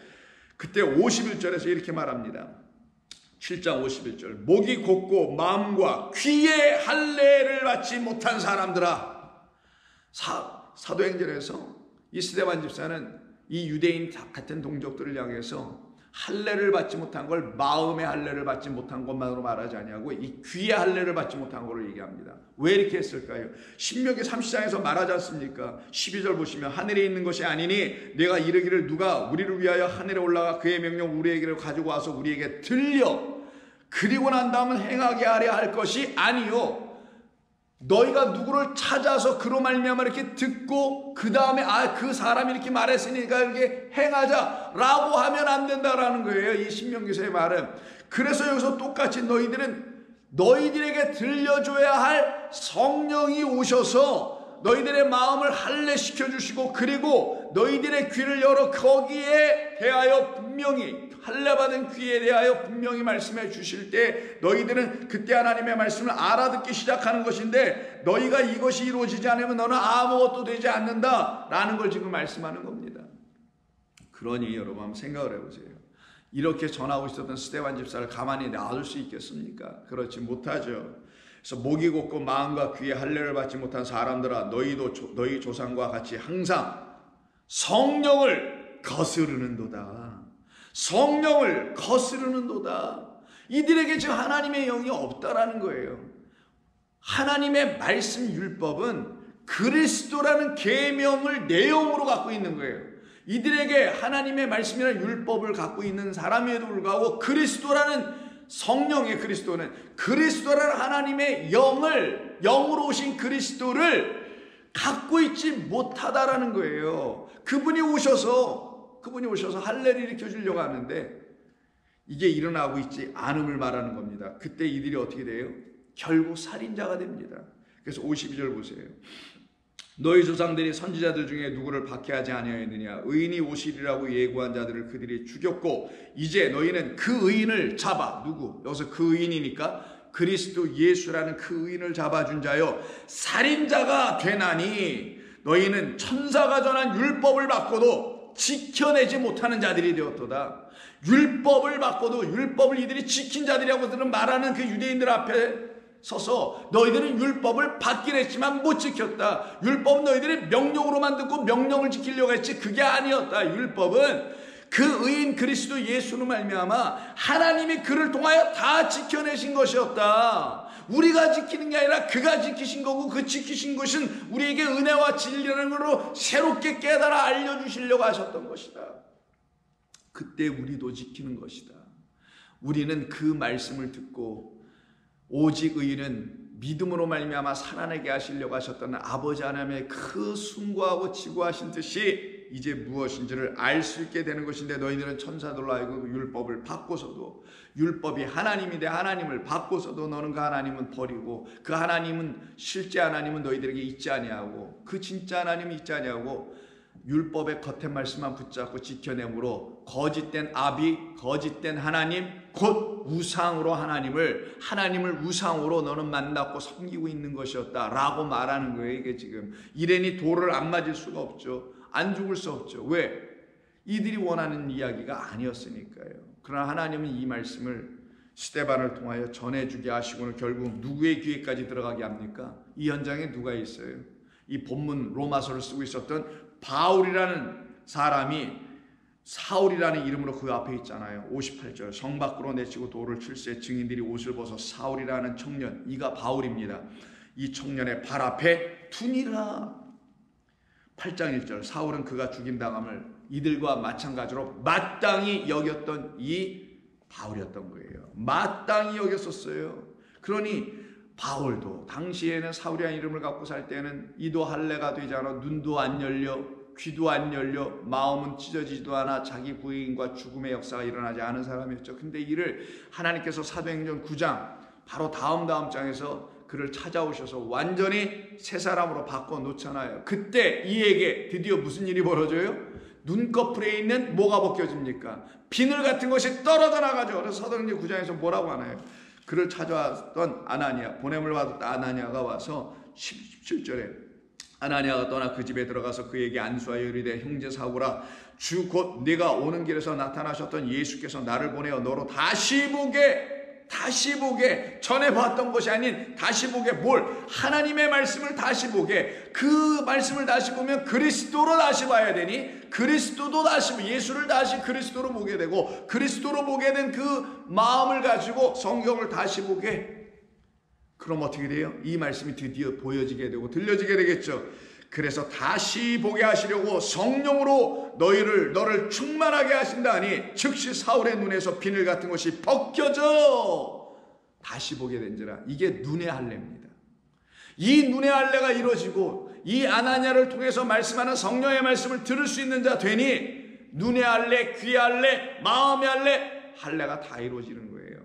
S1: 그때 51절에서 이렇게 말합니다. 7장 51절. 목이 곧고 마음과 귀의 할례를 받지 못한 사람들아. 사도행전에서 이 스데반 집사는 이 유대인 같은 동족들을 향해서 할례를 받지 못한 걸 마음의 할례를 받지 못한 것만으로 말하지 아니하고 이 귀의 할례를 받지 못한 걸로 얘기합니다. 왜 이렇게 했을까요? 신명기 30장에서 말하지 않습니까? 12절 보시면 하늘에 있는 것이 아니니 내가 이르기를 누가 우리를 위하여 하늘에 올라가 그의 명령 우리에게로 가지고 와서 우리에게 들려 그리고 난 다음은 행하게 하려 할 것이 아니요, 너희가 누구를 찾아서 그로 말미암아 이렇게 듣고 그 다음에 그 사람이 이렇게 말했으니까 이렇게 행하자라고 하면 안 된다라는 거예요. 이 신명기서의 말은. 그래서 여기서 똑같이 너희들에게 들려줘야 할 성령이 오셔서 너희들의 마음을 할례시켜 주시고, 그리고 너희들의 귀를 열어 거기에 대하여 분명히 할례받은 귀에 대하여 분명히 말씀해 주실 때 너희들은 그때 하나님의 말씀을 알아듣기 시작하는 것인데, 너희가 이것이 이루어지지 않으면 너는 아무것도 되지 않는다 라는 걸 지금 말씀하는 겁니다. 그러니 여러분 한번 생각을 해보세요. 이렇게 전하고 있었던 스데반 집사를 가만히 놔둘 수 있겠습니까? 그렇지 못하죠. 그래서 목이 곧고 마음과 귀에 할례를 받지 못한 사람들아, 너희도 너희 조상과 같이 항상 성령을 거스르는도다. 성령을 거스르는도다. 이들에게 지금 하나님의 영이 없다라는 거예요. 하나님의 말씀 율법은 그리스도라는 계명을 내용으로 갖고 있는 거예요. 이들에게 하나님의 말씀이라는 율법을 갖고 있는 사람에도 불구하고 그리스도라는 성령의 그리스도라는 하나님의 영으로 오신 그리스도를 갖고 있지 못하다라는 거예요. 그분이 오셔서 할례를 일으켜 주려고 하는데 이게 일어나고 있지 않음을 말하는 겁니다. 그때 이들이 어떻게 돼요? 결국 살인자가 됩니다. 그래서 52절 보세요. 너희 조상들이 선지자들 중에 누구를 박해하지 아니하였느냐? 의인이 오시리라고 예고한 자들을 그들이 죽였고 이제 너희는 그 의인을 잡아. 누구? 여기서 그 의인이니까 그리스도 예수라는 그 의인을 잡아준 자여 살인자가 되나니 너희는 천사가 전한 율법을 받고도 지켜내지 못하는 자들이 되었도다. 율법을 받고도 율법을 이들이 지킨 자들이라고 말하는 그 유대인들 앞에 서서 너희들은 율법을 받긴 했지만 못 지켰다. 율법은 너희들이 명령으로만 듣고 명령을 지키려고 했지 그게 아니었다. 율법은 그 의인 그리스도 예수로 말미암아 하나님이 그를 통하여 다 지켜내신 것이었다. 우리가 지키는 게 아니라 그가 지키신 거고 그 지키신 것은 우리에게 은혜와 진리라는 걸로 새롭게 깨달아 알려주시려고 하셨던 것이다. 그때 우리도 지키는 것이다. 우리는 그 말씀을 듣고 오직 의인은 믿음으로 말미암아 살아내게 하시려고 하셨던 아버지 하나님의 그 숭고하고 지고하신 뜻이 이제 무엇인지를 알 수 있게 되는 것인데 너희들은 천사들로 하여금 율법을 받고서도 율법이 하나님인데 하나님을 받고서도 너는 그 하나님은 버리고 그 하나님은 실제 하나님은 너희들에게 있지 아니하고 그 진짜 하나님이 있지 아니하고 율법의 겉에 말씀만 붙잡고 지켜내므로 거짓된 아비 거짓된 하나님 곧 우상으로 하나님을 우상으로 너는 만났고 섬기고 있는 것이었다 라고 말하는 거예요. 이게 지금 이래니 돌을 안 맞을 수가 없죠. 안 죽을 수 없죠. 왜? 이들이 원하는 이야기가 아니었으니까요. 그러나 하나님은 이 말씀을 스데반을 통하여 전해주게 하시고는 결국 누구의 귀에까지 들어가게 합니까? 이 현장에 누가 있어요? 이 본문 로마서를 쓰고 있었던 바울이라는 사람이 사울이라는 이름으로 그 앞에 있잖아요. 58절 성 밖으로 내치고 돌을 칠세 증인들이 옷을 벗어 사울이라는 청년 이가 바울입니다. 이 청년의 발 앞에 두니라. 8장 1절 사울은 그가 죽임당함을 이들과 마찬가지로 마땅히 여겼던 이 바울이었던 거예요. 마땅히 여겼었어요. 그러니 바울도 당시에는 사울이라는 이름을 갖고 살 때는 이도 할례가 되지 않아 눈도 안 열려 귀도 안 열려 마음은 찢어지지도 않아 자기 부인과 죽음의 역사가 일어나지 않은 사람이었죠. 근데 이를 하나님께서 사도행전 9장 바로 다음 장에서 그를 찾아오셔서 완전히 새 사람으로 바꿔놓잖아요. 그때 이에게 드디어 무슨 일이 벌어져요? 눈꺼풀에 있는 뭐가 벗겨집니까? 비늘 같은 것이 떨어져 나가죠. 그래서 사도행전 9장에서 뭐라고 하나요? 그를 찾아왔던 아나니아 보냄을 받았던 아나니아가 와서 17절에 아나니아가 떠나 그 집에 들어가서 그에게 안수하여 이르되 형제 사울아 주 곧 네가 오는 길에서 나타나셨던 예수께서 나를 보내어 너로 다시 보게 전에 봤던 것이 아닌 다시 보게 뭘? 하나님의 말씀을 다시 보게. 그 말씀을 다시 보면 그리스도로 다시 봐야 되니 그리스도도 다시 예수를 다시 그리스도로 보게 되고 그리스도로 보게 된 그 마음을 가지고 성경을 다시 보게. 그럼 어떻게 돼요? 이 말씀이 드디어 보여지게 되고 들려지게 되겠죠. 그래서 다시 보게 하시려고 성령으로 너를 충만하게 하신다니 즉시 사울의 눈에서 비늘 같은 것이 벗겨져 다시 보게 된지라. 이게 눈의 할례입니다. 이 눈의 할례가 이루어지고 이 아나니아를 통해서 말씀하는 성령의 말씀을 들을 수 있는 자 되니 눈의 할례, 귀의 할례, 마음의 할례가 다 이루어지는 거예요.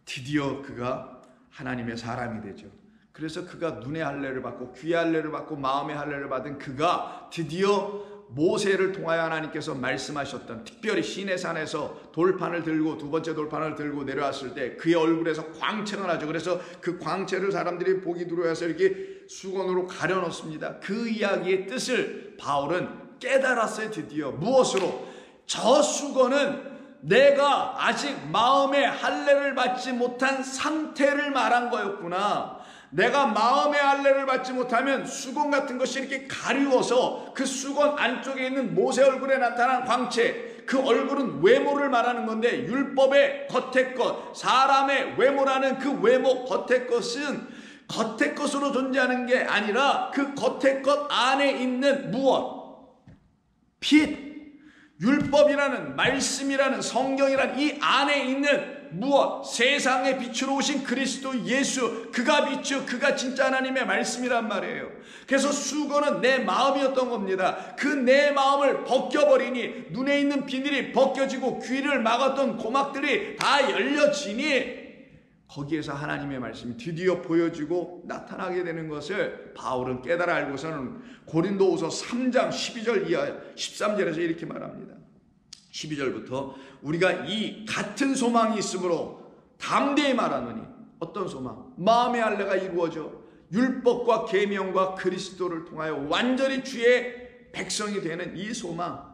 S1: 드디어 그가 하나님의 사람이 되죠. 그래서 그가 눈의 할례를 받고 귀의 할례를 받고 마음의 할례를 받은 그가 드디어 모세를 통하여 하나님께서 말씀하셨던 특별히 시내산에서 돌판을 들고 두 번째 돌판을 들고 내려왔을 때 그의 얼굴에서 광채가 나죠. 그래서 그 광채를 사람들이 보기 두려워해서 이렇게 수건으로 가려놓습니다. 그 이야기의 뜻을 바울은 깨달았어요. 드디어 무엇으로? 저 수건은 내가 아직 마음의 할례를 받지 못한 상태를 말한 거였구나. 내가 마음의 할례를 받지 못하면 수건 같은 것이 이렇게 가리워서 그 수건 안쪽에 있는 모세 얼굴에 나타난 광채, 그 얼굴은 외모를 말하는 건데 율법의 겉의 것, 사람의 외모라는 그 외모 겉의 것은 겉의 것으로 존재하는 게 아니라 그 겉의 것 안에 있는 무엇? 빛. 율법이라는 말씀이라는 성경이라는 이 안에 있는 무엇? 세상의 빛으로 오신 그리스도 예수, 그가 빛이요 그가 진짜 하나님의 말씀이란 말이에요. 그래서 수건은 내 마음이었던 겁니다. 그 내 마음을 벗겨버리니 눈에 있는 비늘이 벗겨지고 귀를 막았던 고막들이 다 열려지니 거기에서 하나님의 말씀이 드디어 보여지고 나타나게 되는 것을 바울은 깨달아 알고서는 고린도후서 3장 12절 이하 13절에서 이렇게 말합니다. 12절부터 우리가 이 같은 소망이 있으므로 담대히 말하노니, 어떤 소망? 마음의 할례가 이루어져 율법과 계명과 그리스도를 통하여 완전히 주의 백성이 되는 이 소망.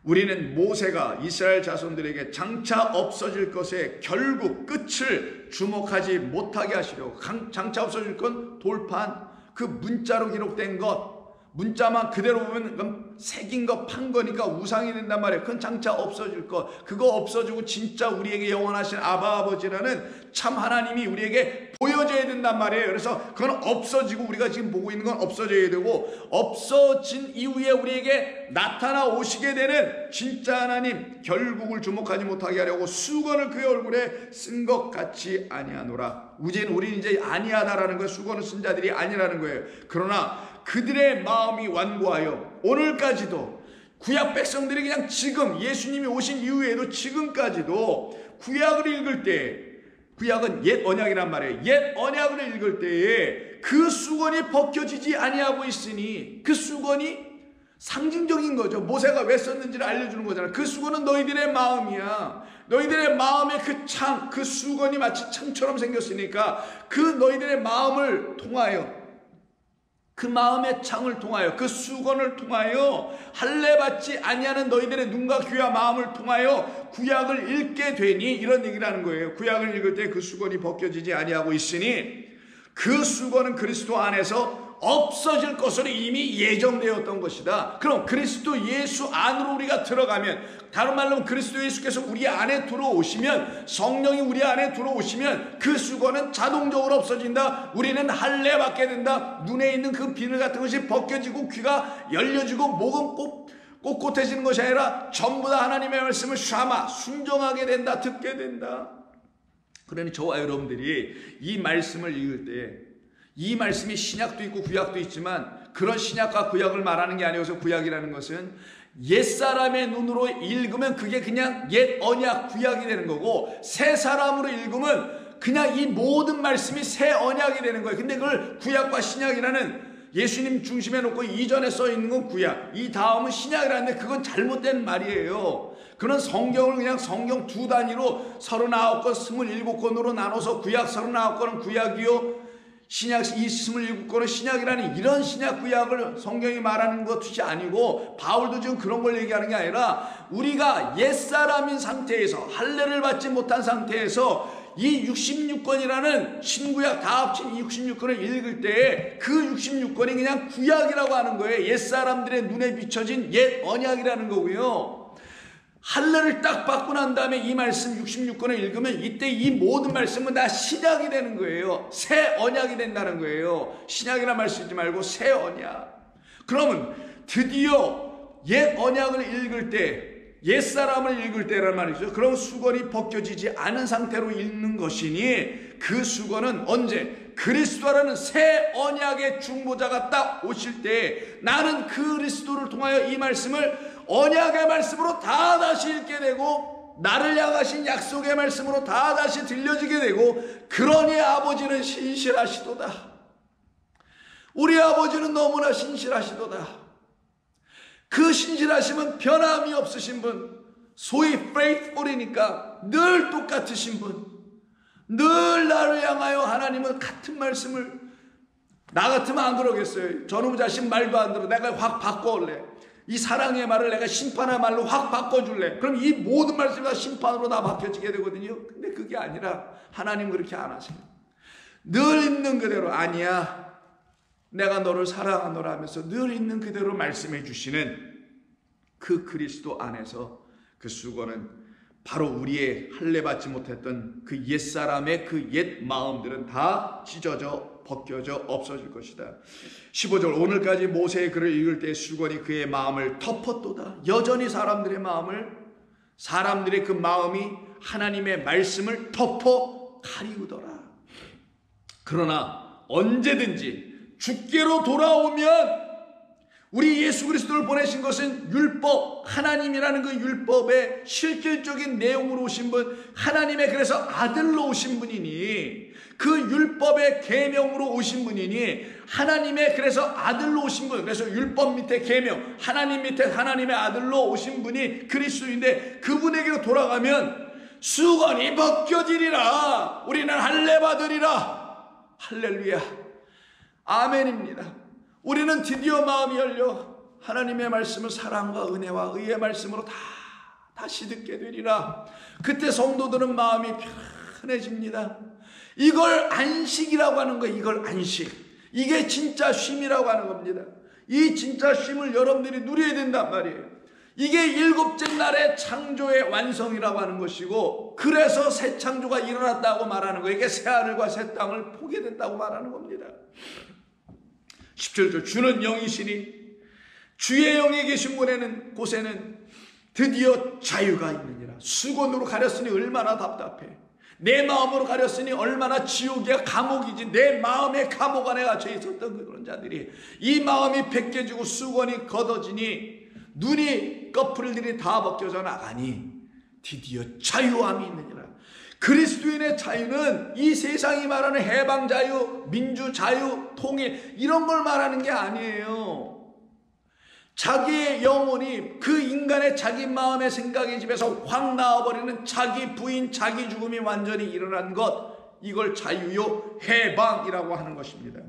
S1: 우리는 모세가 이스라엘 자손들에게 장차 없어질 것에 결국 끝을 주목하지 못하게 하시려고, 장차 없어질 건 돌판, 그 문자로 기록된 것, 문자만 그대로 보면 새긴 거, 판 거니까 우상이 된단 말이에요. 그건 장차 없어질 것, 그거 없어지고 진짜 우리에게 영원하신 아바 아버지라는 참 하나님이 우리에게 보여져야 된단 말이에요. 그래서 그건 없어지고, 우리가 지금 보고 있는 건 없어져야 되고, 없어진 이후에 우리에게 나타나 오시게 되는 진짜 하나님, 결국을 주목하지 못하게 하려고 수건을 그의 얼굴에 쓴 것 같이 아니하노라. 우리는 이제 아니하다라는 거예요. 수건을 쓴 자들이 아니라는 거예요. 그러나 그들의 마음이 완고하여 오늘까지도, 구약 백성들이 그냥 지금 예수님이 오신 이후에도 지금까지도 구약을 읽을 때, 구약은 옛 언약이란 말이에요. 옛 언약을 읽을 때에 그 수건이 벗겨지지 아니하고 있으니, 그 수건이 상징적인 거죠. 모세가 왜 썼는지를 알려주는 거잖아요. 그 수건은 너희들의 마음이야. 너희들의 마음의 그 창, 그 수건이 마치 창처럼 생겼으니까 그 너희들의 마음을 통하여, 그 마음의 창을 통하여, 그 수건을 통하여 할례 받지 아니하는 너희들의 눈과 귀와 마음을 통하여 구약을 읽게 되니, 이런 얘기를 하는 거예요. 구약을 읽을 때 그 수건이 벗겨지지 아니하고 있으니, 그 수건은 그리스도 안에서 없어질 것으로 이미 예정되었던 것이다. 그럼 그리스도 예수 안으로 우리가 들어가면, 다른 말로 하면 그리스도 예수께서 우리 안에 들어오시면, 성령이 우리 안에 들어오시면 그 수건은 자동적으로 없어진다. 우리는 할례 받게 된다. 눈에 있는 그 비늘 같은 것이 벗겨지고 귀가 열려지고 목은 꼿꼿해지는 것이 아니라 전부 다 하나님의 말씀을 샤마 순종하게 된다. 듣게 된다. 그러니 저와 여러분들이 이 말씀을 읽을 때, 이 말씀이 신약도 있고 구약도 있지만 그런 신약과 구약을 말하는 게 아니어서, 구약이라는 것은 옛사람의 눈으로 읽으면 그게 그냥 옛 언약 구약이 되는 거고, 새 사람으로 읽으면 그냥 이 모든 말씀이 새 언약이 되는 거예요. 근데 그걸 구약과 신약이라는, 예수님 중심에 놓고 이전에 써 있는 건 구약, 이 다음은 신약이라는데 그건 잘못된 말이에요. 그런 성경을 그냥 성경 두 단위로 39권, 27권으로 나눠서 구약 39권은 구약이요, 신약 이 27권은 신약이라는, 이런 신약 구약을 성경이 말하는 것이 아니고, 바울도 지금 그런 걸 얘기하는 게 아니라, 우리가 옛사람인 상태에서, 할례를 받지 못한 상태에서 이 66권이라는 신구약 다 합친 이 66권을 읽을 때 그 66권이 그냥 구약이라고 하는 거예요. 옛사람들의 눈에 비춰진 옛 언약이라는 거고요. 할례를 딱 받고 난 다음에 이 말씀 66권을 읽으면 이때 이 모든 말씀은 다 신약이 되는 거예요. 새 언약이 된다는 거예요. 신약이라는 말 쓰지 말고 새 언약. 그러면 드디어 옛 언약을 읽을 때, 옛사람을 읽을 때란 말이죠. 그런 수건이 벗겨지지 않은 상태로 읽는 것이니, 그 수건은 언제? 그리스도라는 새 언약의 중보자가 딱 오실 때 나는 그리스도를 통하여 이 말씀을 언약의 말씀으로 다 다시 읽게 되고, 나를 향하신 약속의 말씀으로 다 다시 들려지게 되고, 그러니 아버지는 신실하시도다. 우리 아버지는 너무나 신실하시도다. 그 신실하심은 변함이 없으신 분, 소위 faithful이니까 늘 똑같으신 분, 늘 나를 향하여 하나님은 같은 말씀을, 나 같으면 안 그러겠어요. 저놈 자식 말도 안 들어. 내가 확 바꿔올래. 이 사랑의 말을 내가 심판의 말로 확 바꿔줄래. 그럼 이 모든 말씀이 다 심판으로 다 바뀌어지게 되거든요. 근데 그게 아니라 하나님 그렇게 안 하세요. 늘 있는 그대로, 아니야, 내가 너를 사랑하노라 하면서 늘 있는 그대로 말씀해 주시는 그 그리스도 안에서 그 수건은 바로 우리의 할례 받지 못했던 그 옛사람의 그 옛 마음들은 다 찢어져 벗겨져 없어질 것이다. 15절, 오늘까지 모세의 글을 읽을 때 수건이 그의 마음을 덮었도다. 여전히 사람들의 그 마음이 하나님의 말씀을 덮어 가리우더라. 그러나 언제든지 주께로 돌아오면 우리 예수 그리스도를 보내신 것은 율법, 하나님이라는 그 율법의 실질적인 내용으로 오신 분, 하나님의 그래서 아들로 오신 분이니, 그 율법의 계명으로 오신 분이니, 하나님의 그래서 아들로 오신 분, 그래서 율법 밑에 계명, 하나님 밑에 하나님의 아들로 오신 분이 그리스도인데, 그분에게로 돌아가면 수건이 벗겨지리라, 우리는 할례 받으리라. 할렐루야, 아멘입니다. 우리는 드디어 마음이 열려 하나님의 말씀을 사랑과 은혜와 의의 말씀으로 다시 듣게 되리라. 그때 성도들은 마음이 편해집니다. 이걸 안식이라고 하는 거예요. 이걸 안식. 이게 진짜 쉼이라고 하는 겁니다. 이 진짜 쉼을 여러분들이 누려야 된단 말이에요. 이게 일곱째 날의 창조의 완성이라고 하는 것이고, 그래서 새 창조가 일어났다고 말하는 거예요. 이게 새 하늘과 새 땅을 보게 됐다고 말하는 겁니다. 17절, 주는 영이시니 주의 영이 계신 곳에는 드디어 자유가 있느니라. 수건으로 가렸으니 얼마나 답답해. 내 마음으로 가렸으니 얼마나 지옥이야, 감옥이지. 내 마음의 감옥 안에 갇혀 있었던 그런 자들이 이 마음이 벗겨지고 수건이 걷어지니 눈이 꺼풀들이 다 벗겨져 나가니 드디어 자유함이 있느니라. 그리스도인의 자유는 이 세상이 말하는 해방 자유, 민주 자유, 통일 이런 걸 말하는 게 아니에요. 자기의 영혼이 그 인간의 자기 마음의 생각의 집에서 확 나와버리는 자기 부인, 자기 죽음이 완전히 일어난 것, 이걸 자유요 해방이라고 하는 것입니다.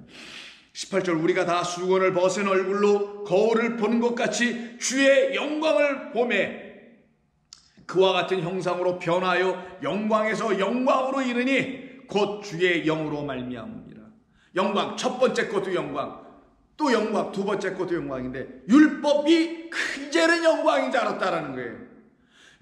S1: 18절, 우리가 다 수건을 벗은 얼굴로 거울을 보는 것 같이 주의 영광을 보매 그와 같은 형상으로 변하여 영광에서 영광으로 이르니 곧 주의 영으로 말미암음이라. 영광, 첫 번째 것도 영광, 또 영광, 두 번째 것도 영광인데, 율법이 이제는 영광인 줄 알았다라는 거예요.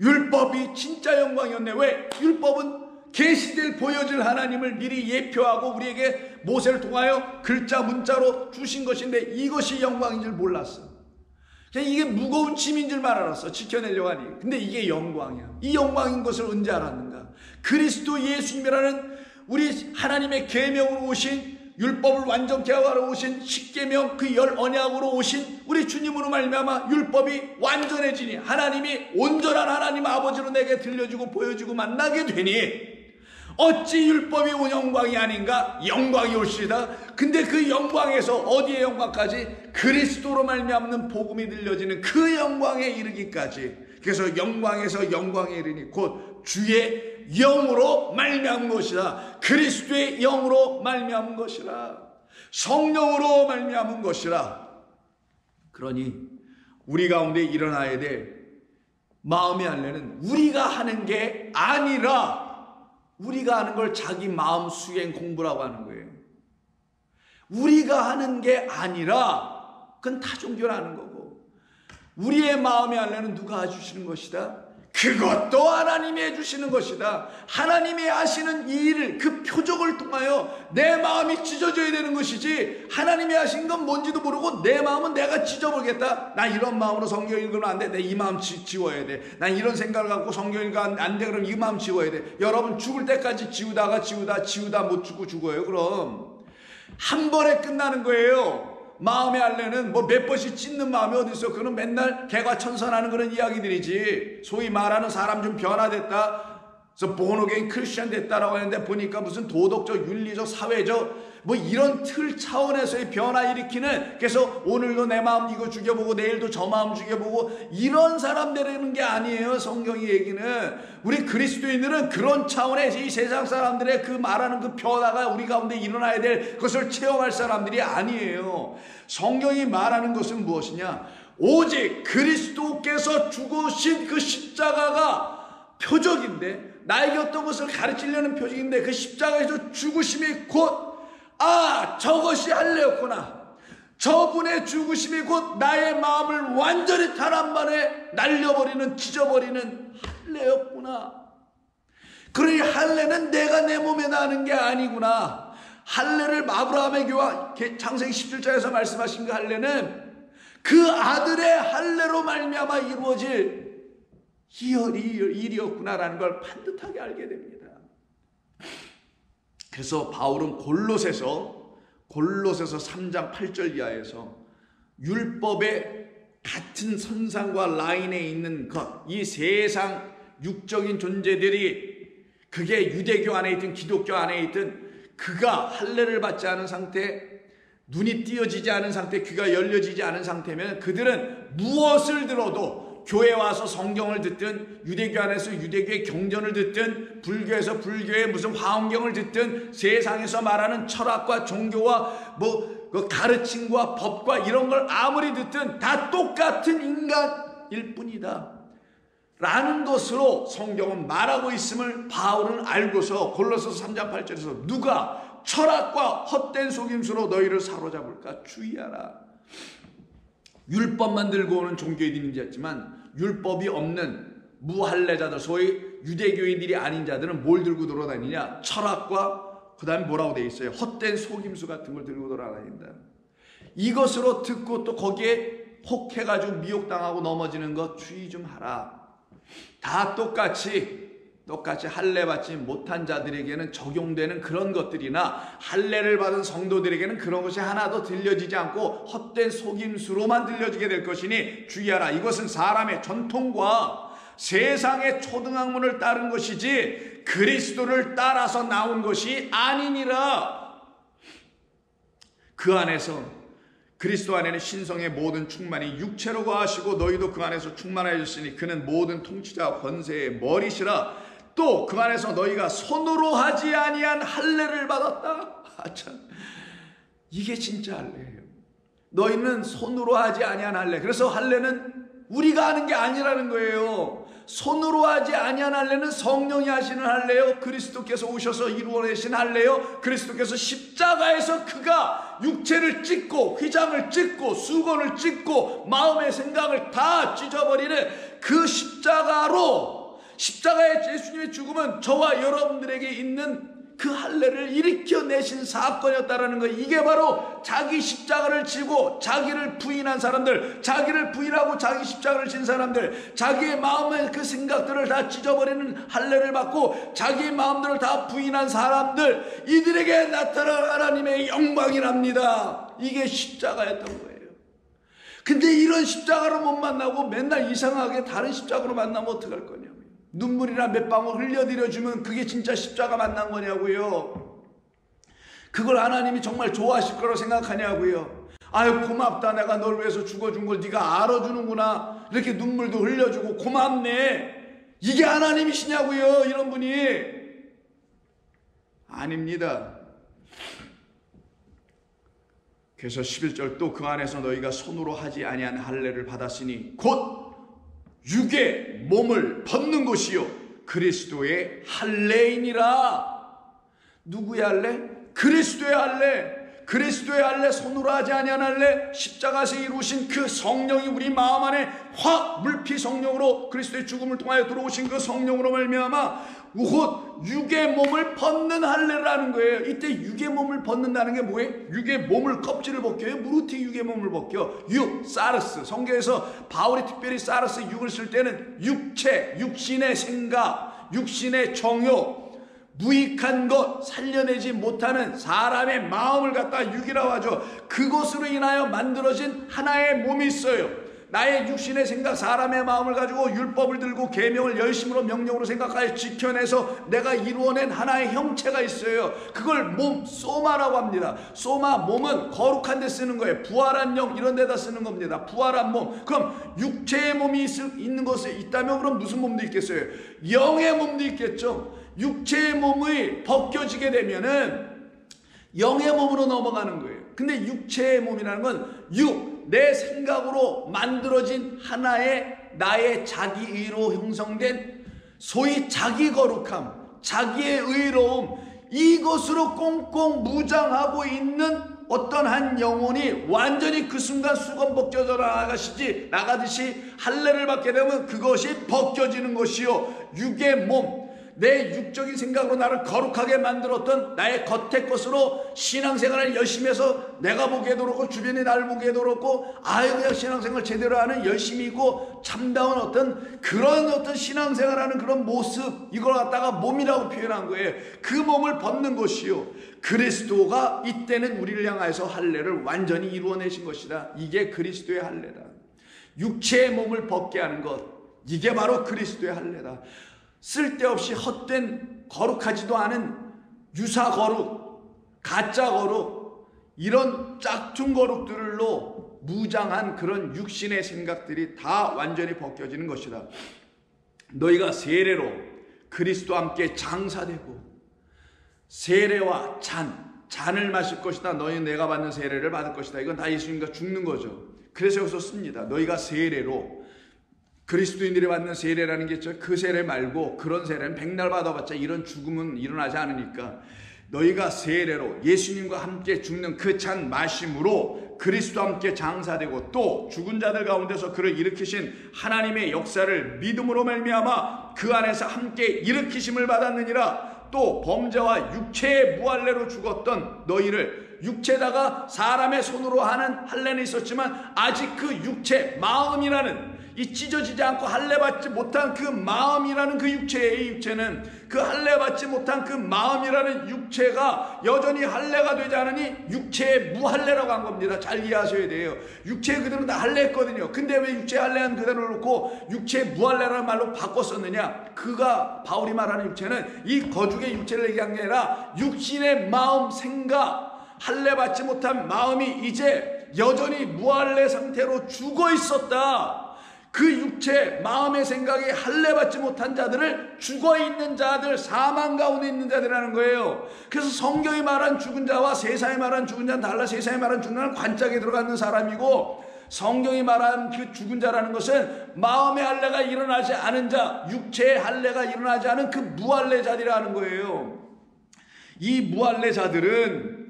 S1: 율법이 진짜 영광이었네. 왜? 율법은 계시될 보여줄 하나님을 미리 예표하고 우리에게 모세를 통하여 글자 문자로 주신 것인데, 이것이 영광인 줄 몰랐어. 그냥 이게 무거운 짐인 줄만 알았어. 지켜내려고 하니. 근데 이게 영광이야. 이 영광인 것을 언제 알았는가? 그리스도 예수님이라는 우리 하나님의 계명으로 오신, 율법을 완전케 하러 오신 십계명, 그 열 언약으로 오신 우리 주님으로 말미암아 율법이 완전해지니, 하나님이 온전한 하나님 아버지로 내게 들려주고 보여주고 만나게 되니, 어찌 율법이 영광이 아닌가? 영광이 올시다. 근데 그 영광에서 어디의 영광까지? 그리스도로 말미암는 복음이 들려지는 그 영광에 이르기까지. 그래서 영광에서 영광에 이르니 곧 주의 영으로 말미암은 것이라. 그리스도의 영으로 말미암은 것이라. 성령으로 말미암은 것이라. 그러니 우리 가운데 일어나야 될 마음의 할례는 우리가 하는 게 아니라, 우리가 하는 걸 자기 마음 수행 공부라고 하는 거예요. 우리가 하는 게 아니라 그건 타 종교라는 거고, 우리의 마음의 할례는 누가 해주시는 것이다? 그것도 하나님이 해주시는 것이다. 하나님이 하시는 이 일을, 그 표적을 통하여 내 마음이 찢어져야 되는 것이지, 하나님이 하신 건 뭔지도 모르고 내 마음은 내가 찢어버리겠다. 나 이런 마음으로 성경 읽으면 안 돼. 내 이 마음 지워야 돼. 난 이런 생각을 갖고 성경 읽으면 안 돼. 그럼 이 마음 지워야 돼. 여러분 죽을 때까지 지우다 못 죽어요. 그럼 한 번에 끝나는 거예요. 마음의 할례는 뭐 몇 번씩 찢는 마음이 어디 있어? 그건 맨날 개과천선하는 그런 이야기들이지. 소위 말하는 사람 좀 변화됐다, 그래서 born again 크리스천 됐다라고 하는데, 보니까 무슨 도덕적, 윤리적, 사회적 뭐 이런 틀 차원에서의 변화 일으키는, 그래서 오늘도 내 마음 이거 죽여보고 내일도 저 마음 죽여보고 이런 사람 되는 게 아니에요. 성경이 얘기는 우리 그리스도인들은 그런 차원에서 이 세상 사람들의 그 말하는 그 변화가 우리 가운데 일어나야 될 것을 체험할 사람들이 아니에요. 성경이 말하는 것은 무엇이냐? 오직 그리스도께서 죽으신 그 십자가가 표적인데, 나에게 어떤 것을 가르치려는 표적인데, 그 십자가에서 죽으심이 곧, 저것이 할례였구나. 저분의 죽으심이 곧 나의 마음을 완전히 단 한 번에 날려버리는, 찢어버리는 할례였구나. 그러니 할례는 내가 내 몸에 나는 게 아니구나. 할례를 아브라함의 교화 창세기 17장에서 말씀하신 그 할례는 그 아들의 할례로 말미암아 이루어질 일이었구나라는 걸 반듯하게 알게 됩니다. 그래서 바울은 골로새서 3장 8절 이하에서 율법의 같은 선상과 라인에 있는 것, 이 세상 육적인 존재들이 그게 유대교 안에 있든 기독교 안에 있든 그가 할례를 받지 않은 상태, 눈이 띄어지지 않은 상태, 귀가 열려지지 않은 상태면 그들은 무엇을 들어도 교회 와서 성경을 듣든 유대교 안에서 유대교의 경전을 듣든 불교에서 불교의 무슨 화엄경을 듣든 세상에서 말하는 철학과 종교와 그 가르침과 법과 이런 걸 아무리 듣든 다 똑같은 인간일 뿐이다 라는 것으로 성경은 말하고 있음을 바울은 알고서 골로새서 3장 8절에서 누가 철학과 헛된 속임수로 너희를 사로잡을까 주의하라. 율법만 들고 오는 종교인들이었지만 율법이 없는 무할례자들, 소위 유대교인들이 아닌 자들은 뭘 들고 돌아다니냐? 철학과 그 다음에 뭐라고 되어 있어요? 헛된 속임수 같은 걸 들고 돌아다닌다. 이것으로 듣고 또 거기에 혹해가지고 미혹당하고 넘어지는 것 주의 좀 하라. 다 똑같이 할례 받지 못한 자들에게는 적용되는 그런 것들이나 할례를 받은 성도들에게는 그런 것이 하나도 들려지지 않고 헛된 속임수로만 들려지게 될 것이니 주의하라. 이것은 사람의 전통과 세상의 초등학문을 따른 것이지 그리스도를 따라서 나온 것이 아니니라. 그 안에서 그리스도 안에는 신성의 모든 충만이 육체로 거하시고 너희도 그 안에서 충만하였으니 그는 모든 통치자와 권세의 머리시라. 또 그 안에서 너희가 손으로 하지 아니한 할례를 받았다. 참, 이게 진짜 할례예요. 너희는 손으로 하지 아니한 할례. 그래서 할례는 우리가 하는 게 아니라는 거예요. 손으로 하지 아니한 할례는 성령이 하시는 할례요. 그리스도께서 오셔서 이루어내신 할례요. 그리스도께서 십자가에서 그가 육체를 찢고 휘장을 찢고 수건을 찢고 마음의 생각을 다 찢어버리는 그 십자가의 예수님의 죽음은 저와 여러분들에게 있는 그 할례를 일으켜내신 사건이었다라는 거예요. 이게 바로 자기 십자가를 지고 자기를 부인한 사람들, 자기를 부인하고 자기 십자가를 진 사람들, 자기의 마음의 그 생각들을 다 찢어버리는 할례를 받고 자기의 마음들을 다 부인한 사람들, 이들에게 나타난 하나님의 영광이랍니다. 이게 십자가였던 거예요. 근데 이런 십자가로 못 만나고 맨날 이상하게 다른 십자가로 만나면 어떡할 거냐고요. 눈물이나 몇 방울 흘려드려주면 그게 진짜 십자가 만난 거냐고요. 그걸 하나님이 정말 좋아하실 거라고 생각하냐고요. 아유 고맙다, 내가 널 위해서 죽어준 걸 네가 알아주는구나, 이렇게 눈물도 흘려주고 고맙네, 이게 하나님이시냐고요. 이런 분이 아닙니다. 그래서 11절 또 그 안에서 너희가 손으로 하지 아니한 할례를 받았으니 곧 육의 몸을 벗는 것이요 그리스도의 할례이니라. 누구의 할례? 그리스도의 할례. 그리스도의 할례, 손으로 하지 아니한 할례, 십자가에서 이루신 그 성령이 우리 마음 안에 확 물피 성령으로 그리스도의 죽음을 통하여 들어오신 그 성령으로 말미암아 곧 육의 몸을 벗는 할례라는 거예요. 이때 육의 몸을 벗는다는 게 뭐예요? 육의 몸을 껍질을 벗겨요? 무르티 육의 몸을 벗겨. 육, 사르스. 성경에서 바울이 특별히 사르스 육을 쓸 때는 육체, 육신의 생각, 육신의 정욕, 무익한 것, 살려내지 못하는 사람의 마음을 갖다 육이라고 하죠. 그것으로 인하여 만들어진 하나의 몸이 있어요. 나의 육신의 생각, 사람의 마음을 가지고 율법을 들고 계명을 열심으로 명령으로 생각하여 지켜내서 내가 이루어낸 하나의 형체가 있어요. 그걸 몸, 소마라고 합니다. 소마, 몸은 거룩한 데 쓰는 거예요. 부활한 영, 이런 데다 쓰는 겁니다. 부활한 몸. 그럼 육체의 몸이 있는 것에 있다면 그럼 무슨 몸도 있겠어요? 영의 몸도 있겠죠. 육체의 몸이 벗겨지게 되면은 영의 몸으로 넘어가는 거예요. 근데 육체의 몸이라는 건 내 생각으로 만들어진 하나의 나의 자기의로 형성된 소위 자기 거룩함, 자기의 의로움, 이것으로 꽁꽁 무장하고 있는 어떤 한 영혼이 완전히 그 순간 수건 벗겨져 나가듯이 할례를 받게 되면 그것이 벗겨지는 것이요 육의 몸, 내 육적인 생각으로 나를 거룩하게 만들었던 나의 겉의 것으로 신앙생활을 열심히 해서 내가 보기에도 그렇고 주변이 나를 보기에도 그렇고 그냥 신앙생활 제대로 하는 열심히 있고 참다운 그런 신앙생활하는 그런 모습, 이걸 갖다가 몸이라고 표현한 거예요. 그 몸을 벗는 것이요, 그리스도가 이때는 우리를 향하여서 할례를 완전히 이루어내신 것이다. 이게 그리스도의 할례다. 육체의 몸을 벗게 하는 것, 이게 바로 그리스도의 할례다. 쓸데없이 헛된 거룩하지도 않은 유사 거룩, 가짜 거룩, 이런 짝퉁 거룩들로 무장한 그런 육신의 생각들이 다 완전히 벗겨지는 것이다. 너희가 세례로 그리스도와 함께 장사되고, 세례와 잔을 마실 것이다. 너희는 내가 받는 세례를 받을 것이다. 이건 다 예수님과 죽는 거죠. 그래서 여기서 씁니다. 너희가 세례로, 그리스도인들이 받는 세례라는 게 있죠. 그 세례 말고 그런 세례는 백날 받아봤자 이런 죽음은 일어나지 않으니까, 너희가 세례로 예수님과 함께 죽는 그 잔 마심으로 그리스도와 함께 장사되고, 또 죽은 자들 가운데서 그를 일으키신 하나님의 역사를 믿음으로 말미암아 그 안에서 함께 일으키심을 받았느니라. 또 범죄와 육체의 무할례로 죽었던 너희를, 육체다가 사람의 손으로 하는 할례는 있었지만 아직 그 육체, 마음이라는, 이 찢어지지 않고 할례받지 못한 그 마음이라는 그 육체는, 그 할례받지 못한 그 마음이라는 육체가 여전히 할례가 되지 않으니 육체의 무할례라고 한 겁니다. 잘 이해하셔야 돼요. 육체 그대로 다 할례했거든요. 근데 왜 육체 할례한 그대로 놓고 육체 무할례라는 말로 바꿨었느냐? 그가, 바울이 말하는 육체는 이 거죽의 육체를 얘기한 게 아니라 육신의 마음, 생각, 할례받지 못한 마음이 이제 여전히 무할례 상태로 죽어 있었다. 그 육체, 마음의 생각이 할례받지 못한 자들을, 죽어있는 자들, 사망 가운데 있는 자들이라는 거예요. 그래서 성경이 말한 죽은 자와 세상이 말한 죽은 자는 달라. 세상이 말한 죽은 자는 관짝에 들어가는 사람이고, 성경이 말한 그 죽은 자라는 것은 마음의 할례가 일어나지 않은 자, 육체의 할례가 일어나지 않은 그 무할례자들이라는 거예요. 이 무할례자들은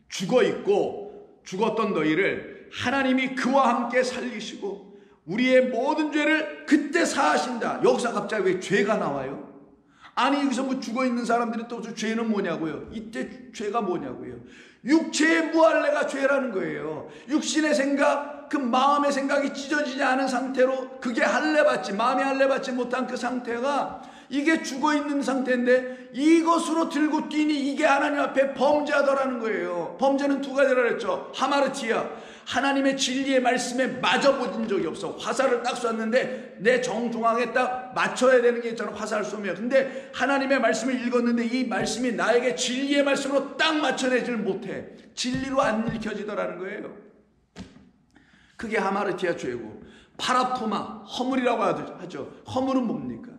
S1: 죽어있고, 죽었던 너희를 하나님이 그와 함께 살리시고 우리의 모든 죄를 그때 사하신다. 여기서 갑자기 왜 죄가 나와요? 아니, 여기서 뭐 죽어있는 사람들이 또 죄는 뭐냐고요? 이때 죄가 뭐냐고요? 육체의 무할례가 죄라는 거예요. 육신의 생각, 그 마음의 생각이 찢어지지 않은 상태로, 그게 할례받지, 마음이 할례받지 못한 그 상태가, 이게 죽어있는 상태인데 이것으로 들고 뛰니 이게 하나님 앞에 범죄하더라는 거예요. 범죄는 두 가지라 그랬죠. 하마르티아, 하나님의 진리의 말씀에 맞아보진 적이 없어. 화살을 딱 쐈는데 내 정중앙에 딱 맞춰야 되는 게 있잖아, 화살을 쏘면. 근데 하나님의 말씀을 읽었는데 이 말씀이 나에게 진리의 말씀으로 딱 맞춰내질 못해. 진리로 안 읽혀지더라는 거예요. 그게 하마르티아 죄고, 파라토마, 허물이라고 하죠. 허물은 뭡니까?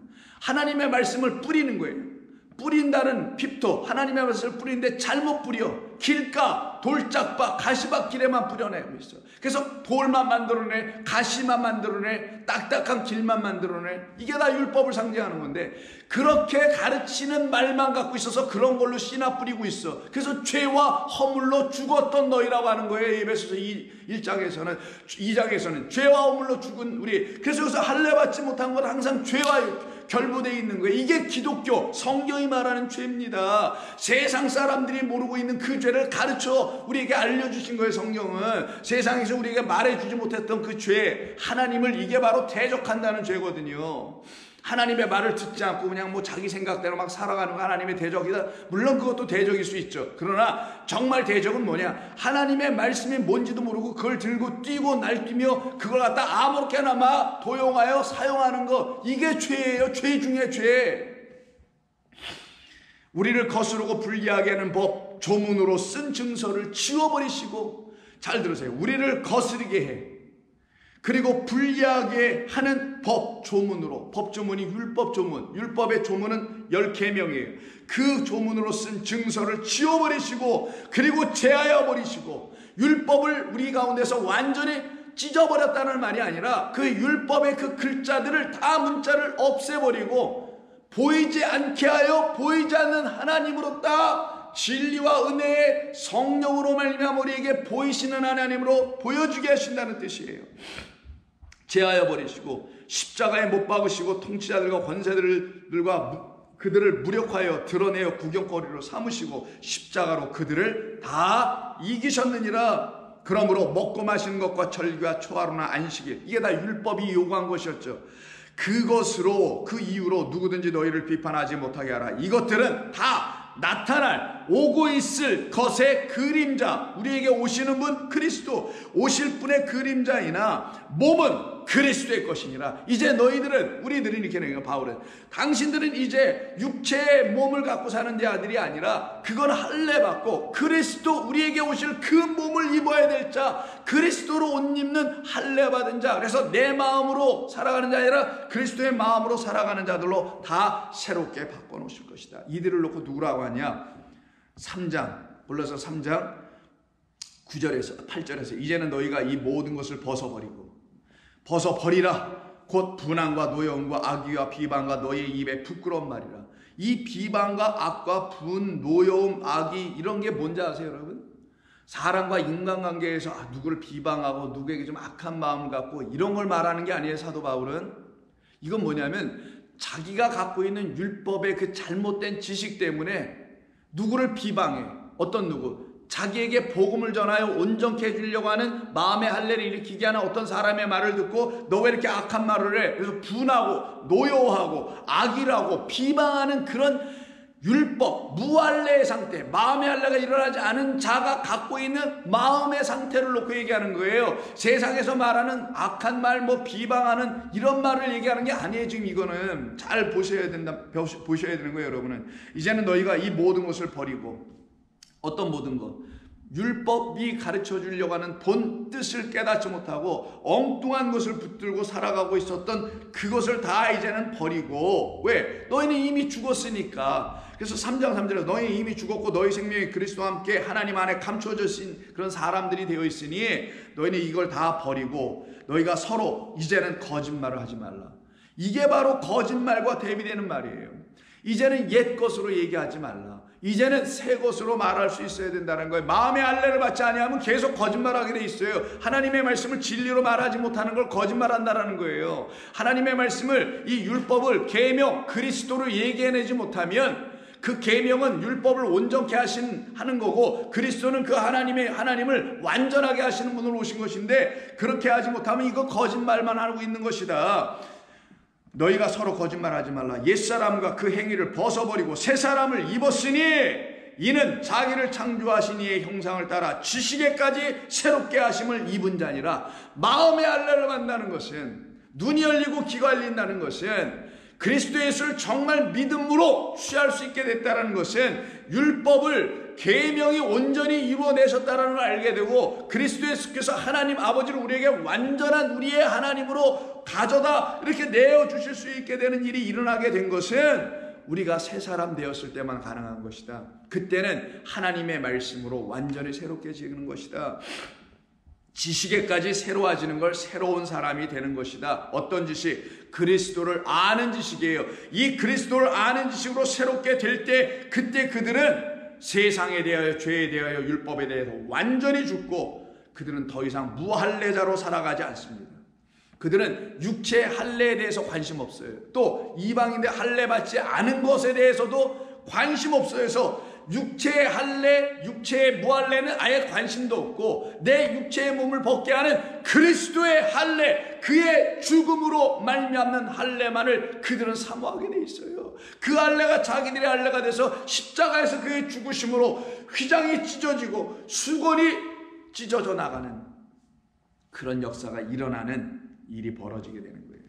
S1: 하나님의 말씀을 뿌리는 거예요. 뿌린다는 핍토, 하나님의 말씀을 뿌리는데 잘못 뿌려. 길가, 돌짝박, 가시밭길에만 뿌려내고 있어. 그래서 돌만 만들어내, 가시만 만들어내, 딱딱한 길만 만들어내. 이게 다 율법을 상징하는 건데, 그렇게 가르치는 말만 갖고 있어서 그런 걸로 씨나 뿌리고 있어. 그래서 죄와 허물로 죽었던 너희라고 하는 거예요. 에베소서 2장에서는 죄와 허물로 죽은 우리. 그래서 여기서 할례받지 못한 건 항상 죄와 결부되어 있는 거예요. 이게 기독교, 성경이 말하는 죄입니다. 세상 사람들이 모르고 있는 그 죄를 가르쳐 우리에게 알려주신 거예요. 성경은 세상에서 우리에게 말해주지 못했던 그 죄, 하나님을, 이게 바로 대적한다는 죄거든요. 하나님의 말을 듣지 않고 그냥 뭐 자기 생각대로 막 살아가는 거 하나님의 대적이다. 물론 그것도 대적일 수 있죠. 그러나 정말 대적은 뭐냐? 하나님의 말씀이 뭔지도 모르고 그걸 들고 뛰고 날뛰며 그걸 갖다 아무렇게나 막 도용하여 사용하는 거, 이게 죄예요. 죄 중에 죄. 우리를 거스르고 불리하게 하는 법, 조문으로 쓴 증서를 지워버리시고, 잘 들으세요. 우리를 거스르게 해, 그리고 불리하게 하는 법, 조문으로. 법 조문이 율법 조문. 율법의 조문은 10계명이에요. 그 조문으로 쓴 증서를 지워버리시고, 그리고 제하여 버리시고, 율법을 우리 가운데서 완전히 찢어버렸다는 말이 아니라 그 율법의 그 글자들을 다, 문자를 없애버리고 보이지 않게 하여 보이지 않는 하나님으로 딱 진리와 은혜의 성령으로 말미암아 우리에게 보이시는 하나님으로 보여주게 하신다는 뜻이에요. 제하여 버리시고 십자가에 못 박으시고 통치자들과 권세들과 그들을 무력하여 드러내어 구경거리로 삼으시고 십자가로 그들을 다 이기셨느니라. 그러므로 먹고 마시는 것과 절기와 초하루나 안식일, 이게 다 율법이 요구한 것이었죠. 그것으로, 그 이유로 누구든지 너희를 비판하지 못하게 하라. 이것들은 다 나타날, 오고 있을 것의 그림자, 우리에게 오시는 분 그리스도, 오실 분의 그림자이나 몸은 그리스도의 것이니라. 이제 너희들은, 우리들은 이렇게 얘기해요. 바울은, 당신들은 이제 육체의 몸을 갖고 사는 자들이 아니라 그건 할례 받고 그리스도, 우리에게 오실 그 몸을 입어야 될 자, 그리스도로 옷 입는 할례 받은 자, 그래서 내 마음으로 살아가는 자 아니라 그리스도의 마음으로 살아가는 자들로 다 새롭게 바꿔놓으실 것이다. 이들을 놓고 누구라고 하냐? 3장, 골로새 3장 9절에서 8절에서 이제는 너희가 이 모든 것을 벗어버리라. 곧 분항과 노여움과 악의와 비방과 너희의 입에 부끄러운 말이라. 이 비방과 악과 분, 노여움, 악의, 이런 게 뭔지 아세요, 여러분? 사람과 인간관계에서 누구를 비방하고 누구에게 좀 악한 마음을 갖고 이런 걸 말하는 게 아니에요, 사도 바울은. 이건 뭐냐면 자기가 갖고 있는 율법의 그 잘못된 지식 때문에 누구를 비방해. 어떤 누구? 자기에게 복음을 전하여 온전케 해주려고 하는 마음의 할례를 일으키게 하는 어떤 사람의 말을 듣고 너 왜 이렇게 악한 말을 해? 그래서 분하고 노여워하고 악이라고 비방하는 그런 율법, 무할례의 상태, 마음의 할례가 일어나지 않은 자가 갖고 있는 마음의 상태를 놓고 얘기하는 거예요. 세상에서 말하는 악한 말, 비방하는 이런 말을 얘기하는 게 아니에요. 지금 이거는 잘 보셔야 되는 거예요, 여러분은. 이제는 너희가 이 모든 것을 버리고, 어떤 모든 것, 율법이 가르쳐 주려고 하는 본 뜻을 깨닫지 못하고 엉뚱한 것을 붙들고 살아가고 있었던 그것을 다 이제는 버리고, 왜? 너희는 이미 죽었으니까. 그래서 3장 3절에서 너희는 이미 죽었고 너희 생명이 그리스도와 함께 하나님 안에 감춰진 그런 사람들이 되어 있으니 너희는 이걸 다 버리고 너희가 서로 이제는 거짓말을 하지 말라. 이게 바로 거짓말과 대비되는 말이에요. 이제는 옛 것으로 얘기하지 말라. 이제는 새 것으로 말할 수 있어야 된다는 거예요. 마음의 할례를 받지 아니하면 계속 거짓말하게 돼 있어요. 하나님의 말씀을 진리로 말하지 못하는 걸 거짓말한다라는 거예요. 하나님의 말씀을, 이 율법을, 계명, 그리스도로 얘기해내지 못하면 그 계명은 율법을 온전케 하는 거고 그리스도는 그 하나님을 완전하게 하시는 분으로 오신 것인데, 그렇게 하지 못하면 이거 거짓말만 하고 있는 것이다. 너희가 서로 거짓말하지 말라. 옛사람과 그 행위를 벗어버리고 새 사람을 입었으니 이는 자기를 창조하신 이의 형상을 따라 지식에까지 새롭게 하심을 입은 자니라. 마음의 할례를 만다는 것은, 눈이 열리고 귀가 열린다는 것은, 그리스도 예수를 정말 믿음으로 취할 수 있게 됐다는 것은 율법을, 계명이 온전히 이루어내셨다는 걸 알게 되고 그리스도 예수께서 하나님 아버지를 우리에게 완전한 우리의 하나님으로 가져다 이렇게 내어주실 수 있게 되는 일이 일어나게 된 것은 우리가 새 사람 되었을 때만 가능한 것이다. 그때는 하나님의 말씀으로 완전히 새롭게 지는 것이다. 지식에까지 새로워지는 걸 새로운 사람이 되는 것이다. 어떤 지식? 그리스도를 아는 지식이에요. 이 그리스도를 아는 지식으로 새롭게 될 때, 그때 그들은 세상에 대하여, 죄에 대하여, 율법에 대해서 완전히 죽고 그들은 더 이상 무할례자로 살아가지 않습니다. 그들은 육체의 할례에 대해서 관심 없어요. 또 이방인들 할례 받지 않은 것에 대해서도 관심 없어요. 그래서 육체의 할례, 육체의 무할례는 아예 관심도 없고 내 육체의 몸을 벗게 하는 그리스도의 할례, 그의 죽음으로 말미암는 할례만을 그들은 사모하게 돼 있어요. 그 할례가 자기들의 할례가 돼서 십자가에서 그의 죽으심으로 휘장이 찢어지고 수건이 찢어져 나가는 그런 역사가 일어나는 일이 벌어지게 되는 거예요.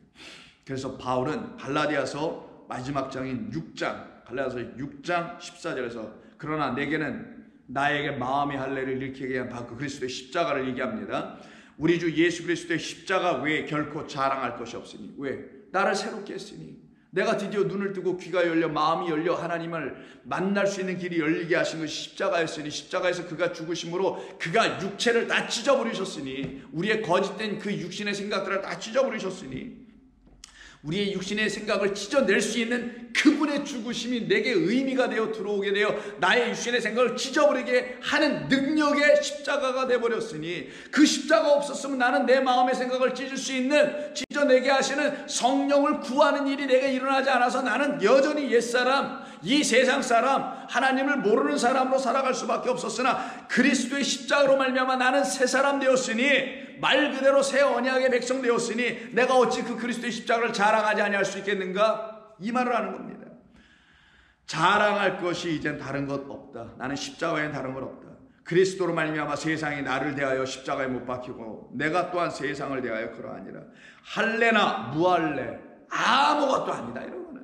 S1: 그래서 바울은 갈라디아서 마지막 장인 6장, 갈라디아서 6장 14절에서 그러나 내게는 나에게 마음의 할례를 일으키게 한 바로 그리스도의 십자가를 얘기합니다. 우리 주 예수 그리스도의 십자가 외에 결코 자랑할 것이 없으니. 왜? 나를 새롭게 했으니. 내가 드디어 눈을 뜨고 귀가 열려 마음이 열려 하나님을 만날 수 있는 길이 열리게 하신 것이 십자가였으니, 십자가에서 그가 죽으심으로 그가 육체를 다 찢어버리셨으니, 우리의 거짓된 그 육신의 생각들을 다 찢어버리셨으니 우리의 육신의 생각을 찢어낼 수 있는 그분의 죽으심이 내게 의미가 되어 들어오게 되어 나의 육신의 생각을 찢어버리게 하는 능력의 십자가가 되어버렸으니, 그 십자가 없었으면 나는 내 마음의 생각을 찢어내게 하시는 성령을 구하는 일이 내게 일어나지 않아서 나는 여전히 옛사람, 이 세상 사람, 하나님을 모르는 사람으로 살아갈 수밖에 없었으나 그리스도의 십자가로 말미암아 나는 새 사람 되었으니, 말 그대로 새 언약의 백성 되었으니 내가 어찌 그 그리스도의 십자가를 자랑하지 아니할 수 있겠는가? 이 말을 하는 겁니다. 자랑할 것이 이젠 다른 것 없다. 나는 십자가 외엔 다른 것 없다. 그리스도로 말미암아 세상이 나를 대하여 십자가에 못 박히고 내가 또한 세상을 대하여 그러하니라. 할례나 무할례 아무것도 아니다. 이런 거는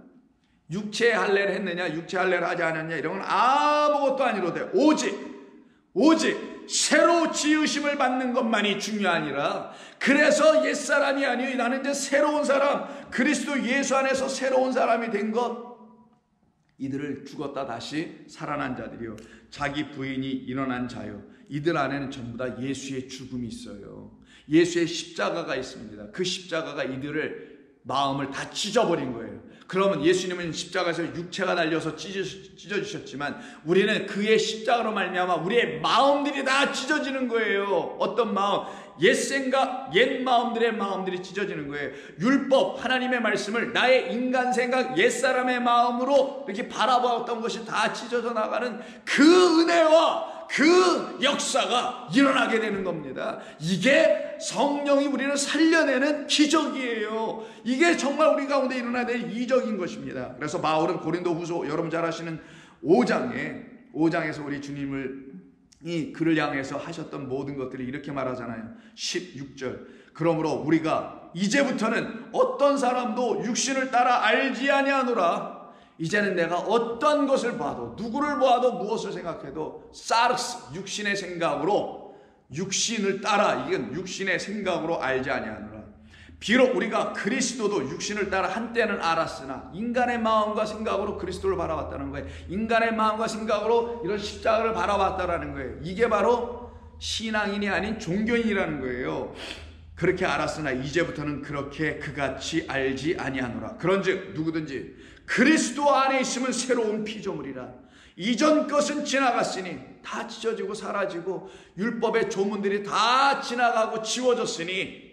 S1: 육체의 할례를 했느냐 육체 할례를 하지 않았냐 이런 건 아무것도 아니로되 오직 새로 지으심을 받는 것만이 중요하니라. 그래서 옛사람이 아니요 나는 이제 새로운 사람, 그리스도 예수 안에서 새로운 사람이 된 것, 이들을 죽었다 다시 살아난 자들이요 자기 부인이 일어난 자요, 이들 안에는 전부 다 예수의 죽음이 있어요. 예수의 십자가가 있습니다. 그 십자가가 이들을 마음을 다 찢어버린 거예요. 그러면 예수님은 십자가에서 육체가 달려서 찢어지셨지만 우리는 그의 십자가로 말미암아 우리의 마음들이 다 찢어지는 거예요. 어떤 마음? 옛 생각, 옛 마음들의 마음들이 찢어지는 거예요. 율법, 하나님의 말씀을 나의 인간 생각, 옛사람의 마음으로 이렇게 바라보았던 것이 다 찢어져 나가는 그 은혜와 그 역사가 일어나게 되는 겁니다. 이게 성령이 우리를 살려내는 기적이에요. 이게 정말 우리 가운데 일어나야 될 이적인 것입니다. 그래서 바울은 고린도후서 여러분 잘 아시는 5장에서 우리 주님을 이 글을 향해서 하셨던 모든 것들을 이렇게 말하잖아요. 16절. 그러므로 우리가 이제부터는 어떤 사람도 육신을 따라 알지 아니하노라. 이제는 내가 어떤 것을 봐도 누구를 보아도 무엇을 생각해도 사르스 육신의 생각으로 육신을 따라, 이건 육신의 생각으로 알지 아니하노라. 비록 우리가 그리스도도 육신을 따라 한때는 알았으나 인간의 마음과 생각으로 그리스도를 바라봤다는 거예요. 인간의 마음과 생각으로 이런 십자가를 바라봤다라는 거예요. 이게 바로 신앙인이 아닌 종교인이라는 거예요. 그렇게 알았으나 이제부터는 그렇게 그같이 알지 아니하노라. 그런즉 누구든지 그리스도 안에 있으면 새로운 피조물이라. 이전 것은 지나갔으니, 다 찢어지고 사라지고 율법의 조문들이 다 지나가고 지워졌으니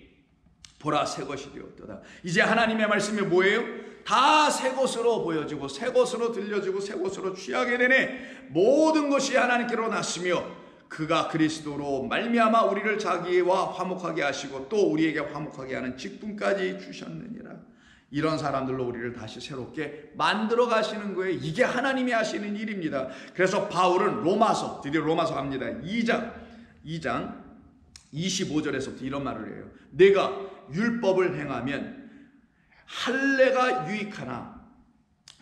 S1: 보라 새 것이 되었도다. 이제 하나님의 말씀이 뭐예요? 다 새 것으로 보여지고 새 것으로 들려지고 새 것으로 취하게 되네. 모든 것이 하나님께로 났으며 그가 그리스도로 말미암아 우리를 자기와 화목하게 하시고 또 우리에게 화목하게 하는 직분까지 주셨느니라. 이런 사람들로 우리를 다시 새롭게 만들어 가시는 거예요. 이게 하나님이 하시는 일입니다. 그래서 바울은 드디어 로마서 갑니다. 2장 25절에서부터 이런 말을 해요. 내가 율법을 행하면 할례가 유익하나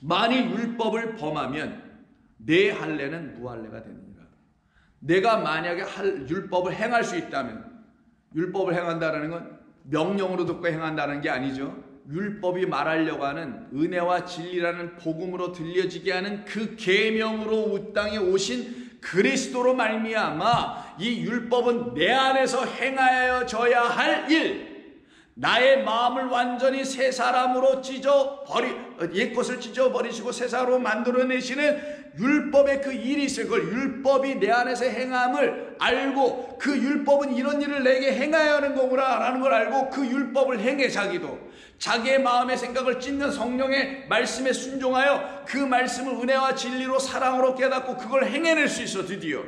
S1: 만일 율법을 범하면 내 할례는 무할례가 되느니라. 내가 만약에 율법을 행할 수 있다면, 율법을 행한다는 건 명령으로 듣고 행한다는 게 아니죠. 율법이 말하려고 하는 은혜와 진리라는 복음으로 들려지게 하는 그 계명으로 이 땅에 오신 그리스도로 말미암아 이 율법은 내 안에서 행하여져야 할 일, 나의 마음을 완전히 새 사람으로 옛 것을 찢어버리시고 새 사람으로 만들어내시는 율법의 그 일이 있을 걸. 율법이 내 안에서 행함을 알고 그 율법은 이런 일을 내게 행하여 하는 거구나 라는 걸 알고 그 율법을 행해. 자기의 마음의 생각을 찢는 성령의 말씀에 순종하여 그 말씀을 은혜와 진리로 사랑으로 깨닫고 그걸 행해낼 수 있어. 드디어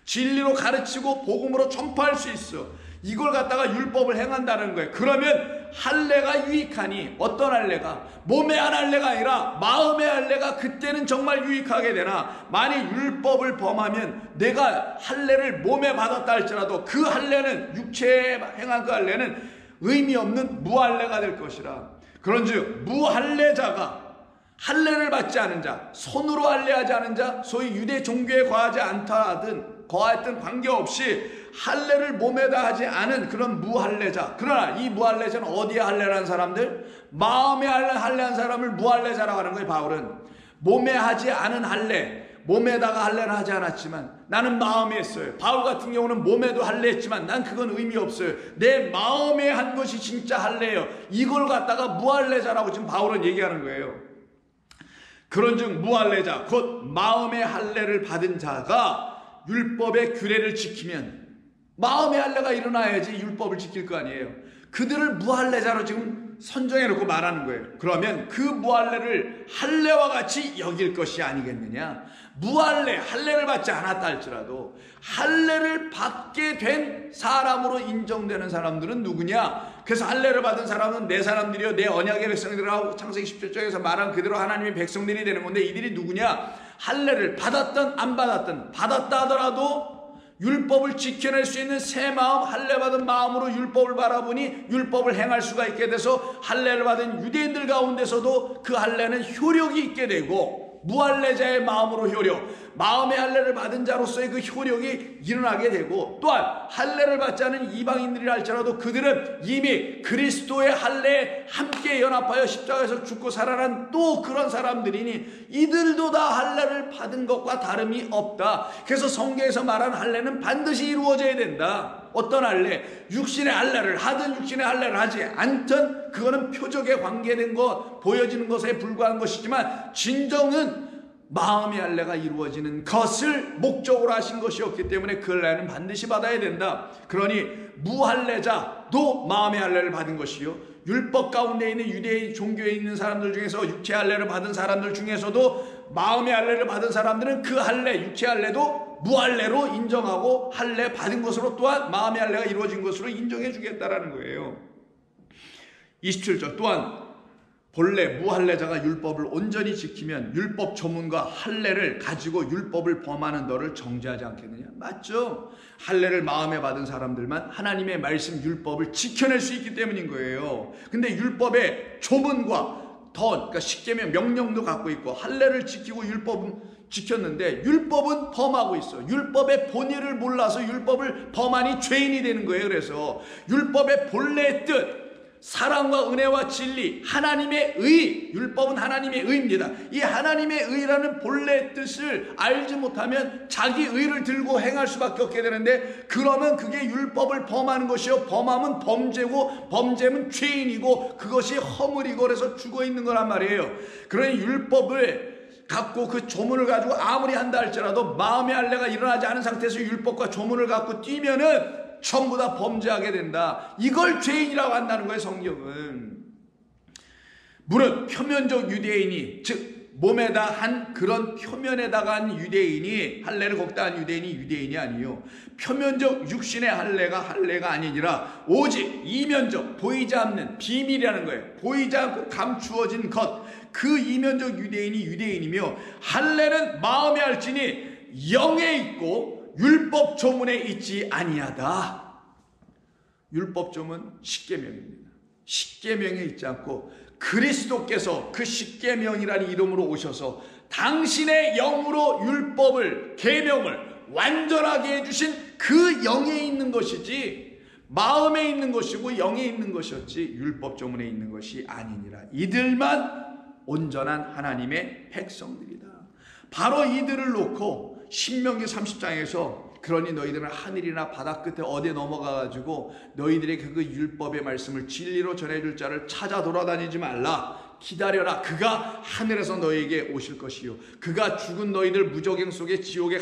S1: 진리로 가르치고 복음으로 전파할 수 있어. 이걸 갖다가 율법을 행한다는 거예요. 그러면 할례가 유익하니, 어떤 할례가? 몸의 한 할례가 아니라 마음의 할례가 그때는 정말 유익하게 되나, 만일 율법을 범하면 내가 할례를 몸에 받았다 할지라도 그 할례는, 육체에 행한 그 할례는 의미 없는 무할례가 될 것이라. 그런즉 무할례자가, 할례를 받지 않은 자, 손으로 할례하지 않은 자, 소위 유대 종교에 거하였든 관계없이 할례를 몸에다 하지 않은 그런 무할례자. 그러나 이 무할례자는 어디에 할례라는 사람들? 마음에 할례한 사람을 무할례자라고 하는 거예요. 바울은 몸에 하지 않은 할례, 몸에다가 할례를 하지 않았지만 나는 마음에 했어요. 바울 같은 경우는 몸에도 할례했지만 난 그건 의미 없어요. 내 마음에 한 것이 진짜 할례예요. 이걸 갖다가 무할례자라고 지금 바울은 얘기하는 거예요. 그런즉 무할례자 곧 마음의 할례를 받은 자가 율법의 규례를 지키면, 마음의 할례가 일어나야지 율법을 지킬 거 아니에요. 그들을 무할례자로 지금 선정해놓고 말하는 거예요. 그러면 그 무할례를 할례와 같이 여길 것이 아니겠느냐. 무할례, 할례를 받지 않았다 할지라도 할례를 받게 된 사람으로 인정되는 사람들은 누구냐. 그래서 할례를 받은 사람은 내 사람들이요 내 언약의 백성들이라고 창세기 17장에서 말한 그대로 하나님의 백성들이 되는 건데, 이들이 누구냐. 할례를 받았든 안 받았든, 받았다 하더라도 율법을 지켜낼 수 있는 새 마음, 할례 받은 마음으로 율법을 바라보니 율법을 행할 수가 있게 돼서 할례를 받은 유대인들 가운데서도 그 할례는 효력이 있게 되고, 무할례자의 마음으로 효력, 마음의 할례를 받은 자로서의 그 효력이 일어나게 되고, 또한 할례를 받지 않은 이방인들이라 할지라도 그들은 이미 그리스도의 할례에 함께 연합하여 십자가에서 죽고 살아난 또 그런 사람들이니 이들도 다 할례를 받은 것과 다름이 없다. 그래서 성경에서 말한 할례는 반드시 이루어져야 된다. 어떤 할례, 육신의 할례를 하든 육신의 할례를 하지 않든 그거는 표적에 관계된 것, 보여지는 것에 불과한 것이지만 진정은 마음의 할례가 이루어지는 것을 목적으로 하신 것이었기 때문에 그 할례는 반드시 받아야 된다. 그러니 무할례자도 마음의 할례를 받은 것이요, 율법 가운데 있는 유대인 종교에 있는 사람들 중에서 육체 할례를 받은 사람들 중에서도 마음의 할례를 받은 사람들은 그 할례, 육체 할례도 무할례로 인정하고 할례 받은 것으로 또한 마음의 할례가 이루어진 것으로 인정해 주겠다라는 거예요. 27절 또한 본래 무할례자가 율법을 온전히 지키면 율법 조문과 할례를 가지고 율법을 범하는 너를 정죄하지 않겠느냐. 맞죠? 할례를 마음에 받은 사람들만 하나님의 말씀 율법을 지켜낼 수 있기 때문인 거예요. 근데 율법의 조문과 그러니까 십계명 명령도 갖고 있고 할례를 지키고 율법은 지켰는데 율법은 범하고 있어. 율법의 본의를 몰라서 율법을 범하니 죄인이 되는 거예요. 그래서 율법의 본래의 뜻, 사랑과 은혜와 진리, 하나님의 의, 율법은 하나님의 의입니다. 이 하나님의 의라는 본래의 뜻을 알지 못하면 자기 의를 들고 행할 수밖에 없게 되는데, 그러면 그게 율법을 범하는 것이요, 범하면 범죄고 범죄면 죄인이고 그것이 허물이고 그래서 죽어있는 거란 말이에요. 그러니 율법을 갖고 그 조문을 가지고 아무리 한다 할지라도 마음의 할례가 일어나지 않은 상태에서 율법과 조문을 갖고 뛰면은 전부 다 범죄하게 된다. 이걸 죄인이라고 한다는 거예요, 성경은. 무릇 표면적 유대인이, 즉 몸에다 한 그런 표면에다가 한 유대인이, 할례를 거기다 한 유대인이 유대인이 아니요, 표면적 육신의 할례가 아니니라 오직 이면적, 보이지 않는 비밀이라는 거예요. 보이지 않고 감추어진 것, 그 이면적 유대인이 유대인이며 할례는 마음에 할지니 영에 있고 율법 조문에 있지 아니하다. 율법 조문 십계명입니다. 십계명에 있지 않고 그리스도께서 그 십계명이라는 이름으로 오셔서 당신의 영으로 율법을, 계명을 완전하게 해주신 그 영에 있는 것이지 마음에 있는 것이고 영에 있는 것이었지 율법 조문에 있는 것이 아니니라. 이들만 온전한 하나님의 백성들이다. 바로 이들을 놓고 신명기 30장에서 그러니 너희들은 하늘이나 바다 끝에 어디에 넘어가가지고 너희들에게 그 율법의 말씀을 진리로 전해줄 자를 찾아 돌아다니지 말라. 기다려라. 그가 하늘에서 너희에게 오실 것이요, 그가 죽은 너희들 무저갱 속에 지옥에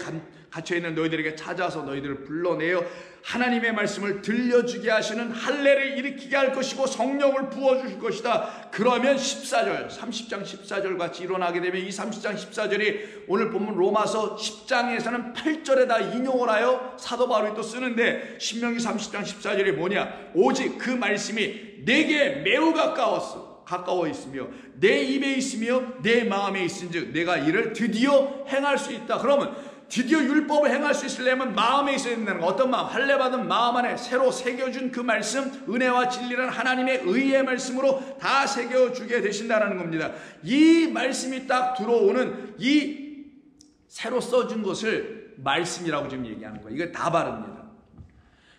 S1: 갇혀있는 너희들에게 찾아서 너희들을 불러내어 하나님의 말씀을 들려주게 하시는 할례를 일으키게 할 것이고 성령을 부어주실 것이다. 그러면 14절 30장 14절 같이 일어나게 되면 이 30장 14절이 오늘 보면 로마서 10장에서는 8절에다 인용을 하여 사도 바울이 또 쓰는데, 신명기 30장 14절이 뭐냐. 오직 그 말씀이 내게 매우 가까워 있으며 내 입에 있으며 내 마음에 있은즉 내가 이를 드디어 행할 수 있다. 그러면 드디어 율법을 행할 수 있으려면 마음에 있어야 된다는 거. 어떤 마음? 할례 받은 마음 안에 새로 새겨준 그 말씀, 은혜와 진리라는 하나님의 의의 말씀으로 다 새겨주게 되신다는 겁니다. 이 말씀이 딱 들어오는 이 새로 써준 것을 말씀이라고 지금 얘기하는 거예요. 이거 다 바릅니다.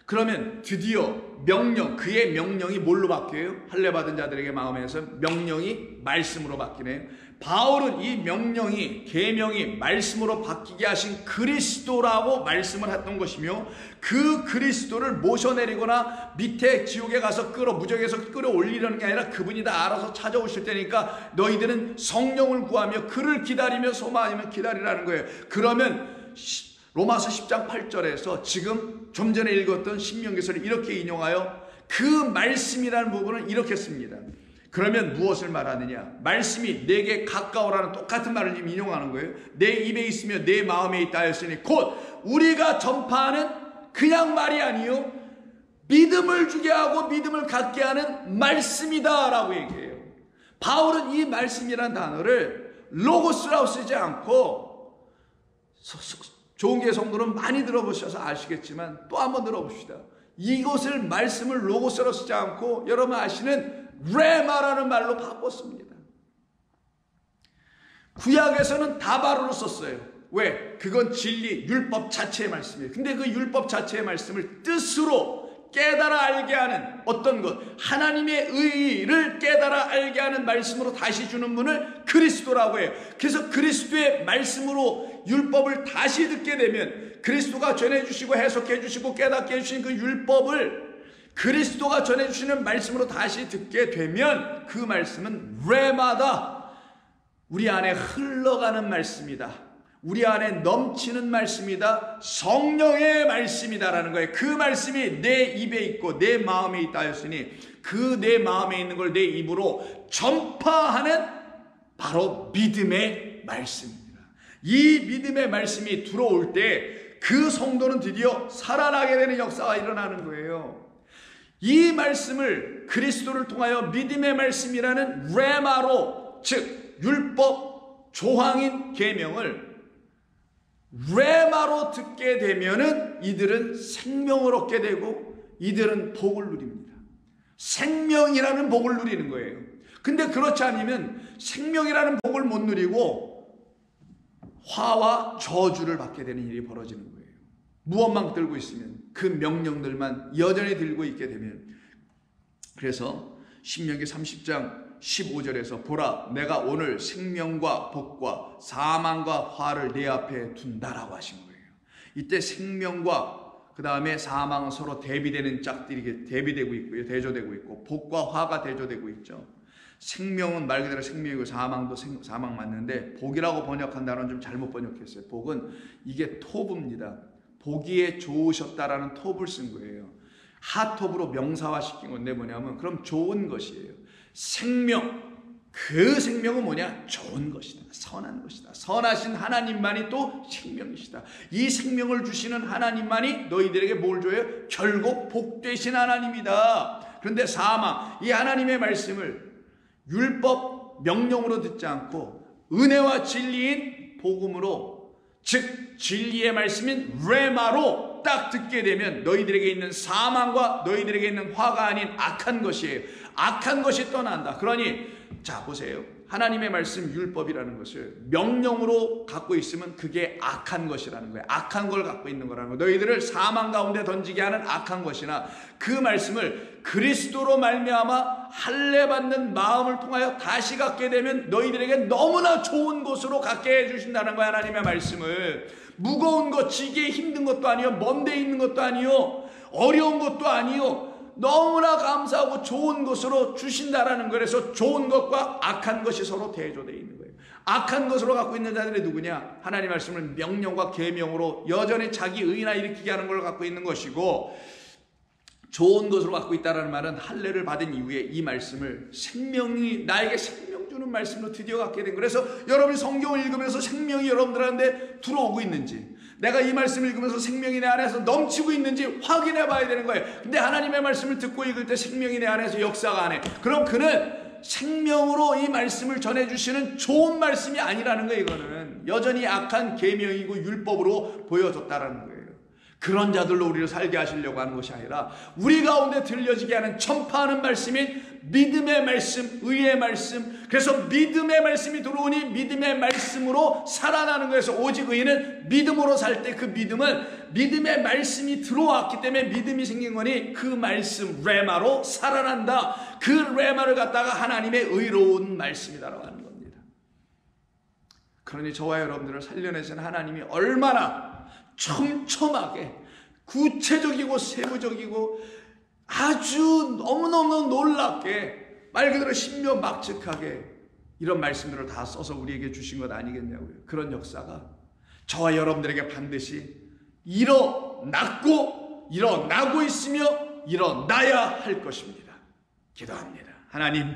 S1: 그러면 드디어 명령, 그의 명령이 뭘로 바뀌어요? 할례 받은 자들에게 마음에서 명령이 말씀으로 바뀌네요. 바울은 이 명령이 계명이 말씀으로 바뀌게 하신 그리스도라고 말씀을 했던 것이며, 그 그리스도를 모셔내리거나 밑에 지옥에 가서 무적에서 끌어올리려는 게 아니라 그분이 다 알아서 찾아오실 테니까 너희들은 성령을 구하며 그를 기다리며 소망하면 기다리라는 거예요. 그러면 로마서 10장 8절에서 지금 좀 전에 읽었던 신명기서를 이렇게 인용하여 그 말씀이라는 부분을 이렇게 씁니다. 그러면 무엇을 말하느냐? 말씀이 내게 가까워라는 똑같은 말을 지금 인용하는 거예요. 내 입에 있으며 내 마음에 있다 하였으니 곧 우리가 전파하는 그냥 말이 아니요 믿음을 주게 하고 믿음을 갖게 하는 말씀이다 라고 얘기해요. 바울은 이 말씀이라는 단어를 로고스라고 쓰지 않고, 좋은 게 성도는 많이 들어보셔서 아시겠지만 또 한번 들어봅시다. 이것을 말씀을 로고스라고 쓰지 않고 여러분 아시는 레마라는 말로 바꿨습니다. 구약에서는 다바로로 썼어요. 왜? 그건 진리, 율법 자체의 말씀이에요. 근데 그 율법 자체의 말씀을 뜻으로 깨달아 알게 하는 어떤 것, 하나님의 의의를 깨달아 알게 하는 말씀으로 다시 주는 분을 그리스도라고 해요. 그래서 그리스도의 말씀으로 율법을 다시 듣게 되면, 그리스도가 전해주시고 해석해주시고 깨닫게 해주신 그 율법을 그리스도가 전해주시는 말씀으로 다시 듣게 되면 그 말씀은 레마다, 우리 안에 흘러가는 말씀이다, 우리 안에 넘치는 말씀이다, 성령의 말씀이다라는 거예요. 그 말씀이 내 입에 있고 내 마음에 있다 하였으니 그 내 마음에 있는 걸 내 입으로 전파하는 바로 믿음의 말씀입니다. 이 믿음의 말씀이 들어올 때 그 성도는 드디어 살아나게 되는 역사가 일어나는 거예요. 이 말씀을 그리스도를 통하여 믿음의 말씀이라는 레마로, 즉 율법 조항인 계명을 레마로 듣게 되면은 이들은 생명을 얻게 되고 이들은 복을 누립니다. 생명이라는 복을 누리는 거예요. 근데 그렇지 않으면 생명이라는 복을 못 누리고 화와 저주를 받게 되는 일이 벌어지는 거예요. 무엇만 들고 있으면, 그 명령들만 여전히 들고 있게 되면. 그래서 신명기 30장 15절에서 보라, 내가 오늘 생명과 복과 사망과 화를 내 앞에 둔다라고 하신 거예요. 이때 생명과 그 다음에 사망은 서로 대비되는 짝들이 대비되고 있고요, 대조되고 있고, 복과 화가 대조되고 있죠. 생명은 말 그대로 생명이고 사망도 사망 맞는데, 복이라고 번역한 단어는 좀 잘못 번역했어요. 복은 이게 토부입니다. 보기에 좋으셨다라는 톱을 쓴 거예요. 하톱으로 명사화시킨 건데 뭐냐면, 그럼 좋은 것이에요. 생명, 그 생명은 뭐냐? 좋은 것이다, 선한 것이다. 선하신 하나님만이 또 생명이시다. 이 생명을 주시는 하나님만이 너희들에게 뭘 줘요? 결국 복되신 하나님이다. 그런데 사망, 이 하나님의 말씀을 율법 명령으로 듣지 않고 은혜와 진리인 복음으로, 즉 진리의 말씀인 레마로 딱 듣게 되면 너희들에게 있는 사망과 너희들에게 있는 화가 아닌 악한 것이에요. 악한 것이 떠난다. 그러니 자 보세요. 하나님의 말씀 율법이라는 것을 명령으로 갖고 있으면 그게 악한 것이라는 거예요. 악한 걸 갖고 있는 거라는 거예요. 너희들을 사망 가운데 던지게 하는 악한 것이나, 그 말씀을 그리스도로 말미암아 할례 받는 마음을 통하여 다시 갖게 되면 너희들에게 너무나 좋은 곳으로 갖게 해주신다는 거예요. 하나님의 말씀을 무거운 것, 지기에 힘든 것도 아니요, 먼 데 있는 것도 아니요, 어려운 것도 아니요, 너무나 감사하고 좋은 것으로 주신다라는 거예요. 그래서 좋은 것과 악한 것이 서로 대조되어 있는 거예요. 악한 것으로 갖고 있는 자들이 누구냐? 하나님 말씀을 명령과 계명으로 여전히 자기 의나 일으키게 하는 걸 갖고 있는 것이고, 좋은 것으로 갖고 있다는 말은 할례를 받은 이후에 이 말씀을 생명이 나에게 생명 주는 말씀으로 드디어 갖게 된 거예요. 그래서 여러분이 성경을 읽으면서 생명이 여러분들한테 들어오고 있는지, 내가 이 말씀을 읽으면서 생명이 내 안에서 넘치고 있는지 확인해 봐야 되는 거예요. 근데 하나님의 말씀을 듣고 읽을 때 생명이 내 안에서 역사가 안 해. 그럼 그는 생명으로 이 말씀을 전해주시는 좋은 말씀이 아니라는 거예요. 이거는 여전히 악한 계명이고 율법으로 보여줬다라는 거예요. 그런 자들로 우리를 살게 하시려고 하는 것이 아니라 우리 가운데 들려지게 하는 전파하는 말씀인 믿음의 말씀, 의의 말씀. 그래서 믿음의 말씀이 들어오니 믿음의 말씀으로 살아나는 거에서, 오직 의인은 믿음으로 살 때 그 믿음은 믿음의 말씀이 들어왔기 때문에 믿음이 생긴 거니 그 말씀 레마로 살아난다. 그 레마를 갖다가 하나님의 의로운 말씀이다라고 하는 겁니다. 그러니 저와 여러분들을 살려내신 하나님이 얼마나 촘촘하게 구체적이고 세부적이고 아주 너무너무 놀랍게 말 그대로 신묘막측하게 이런 말씀들을 다 써서 우리에게 주신 것 아니겠냐고요. 그런 역사가 저와 여러분들에게 반드시 일어나고 있으며 일어나야 할 것입니다. 기도합니다. 하나님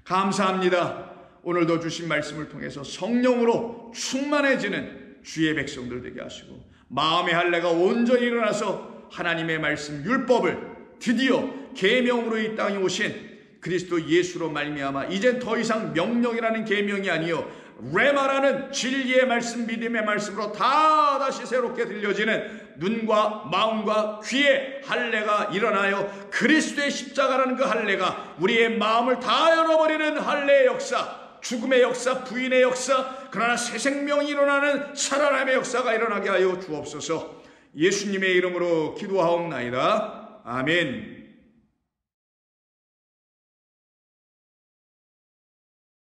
S1: 감사합니다. 오늘도 주신 말씀을 통해서 성령으로 충만해지는 주의 백성들 되게 하시고 마음의 할례가 온전히 일어나서 하나님의 말씀 율법을 드디어 계명으로 이 땅에 오신 그리스도 예수로 말미암아 이젠 더 이상 명령이라는 계명이 아니요 레마라는 진리의 말씀, 믿음의 말씀으로 다 다시 새롭게 들려지는 눈과 마음과 귀의 할례가 일어나요 그리스도의 십자가라는 그 할례가 우리의 마음을 다 열어버리는 할례의 역사, 죽음의 역사, 부인의 역사, 그러나 새 생명이 일어나는 살아남의 역사가 일어나게 하여 주옵소서. 예수님의 이름으로 기도하옵나이다. 아멘.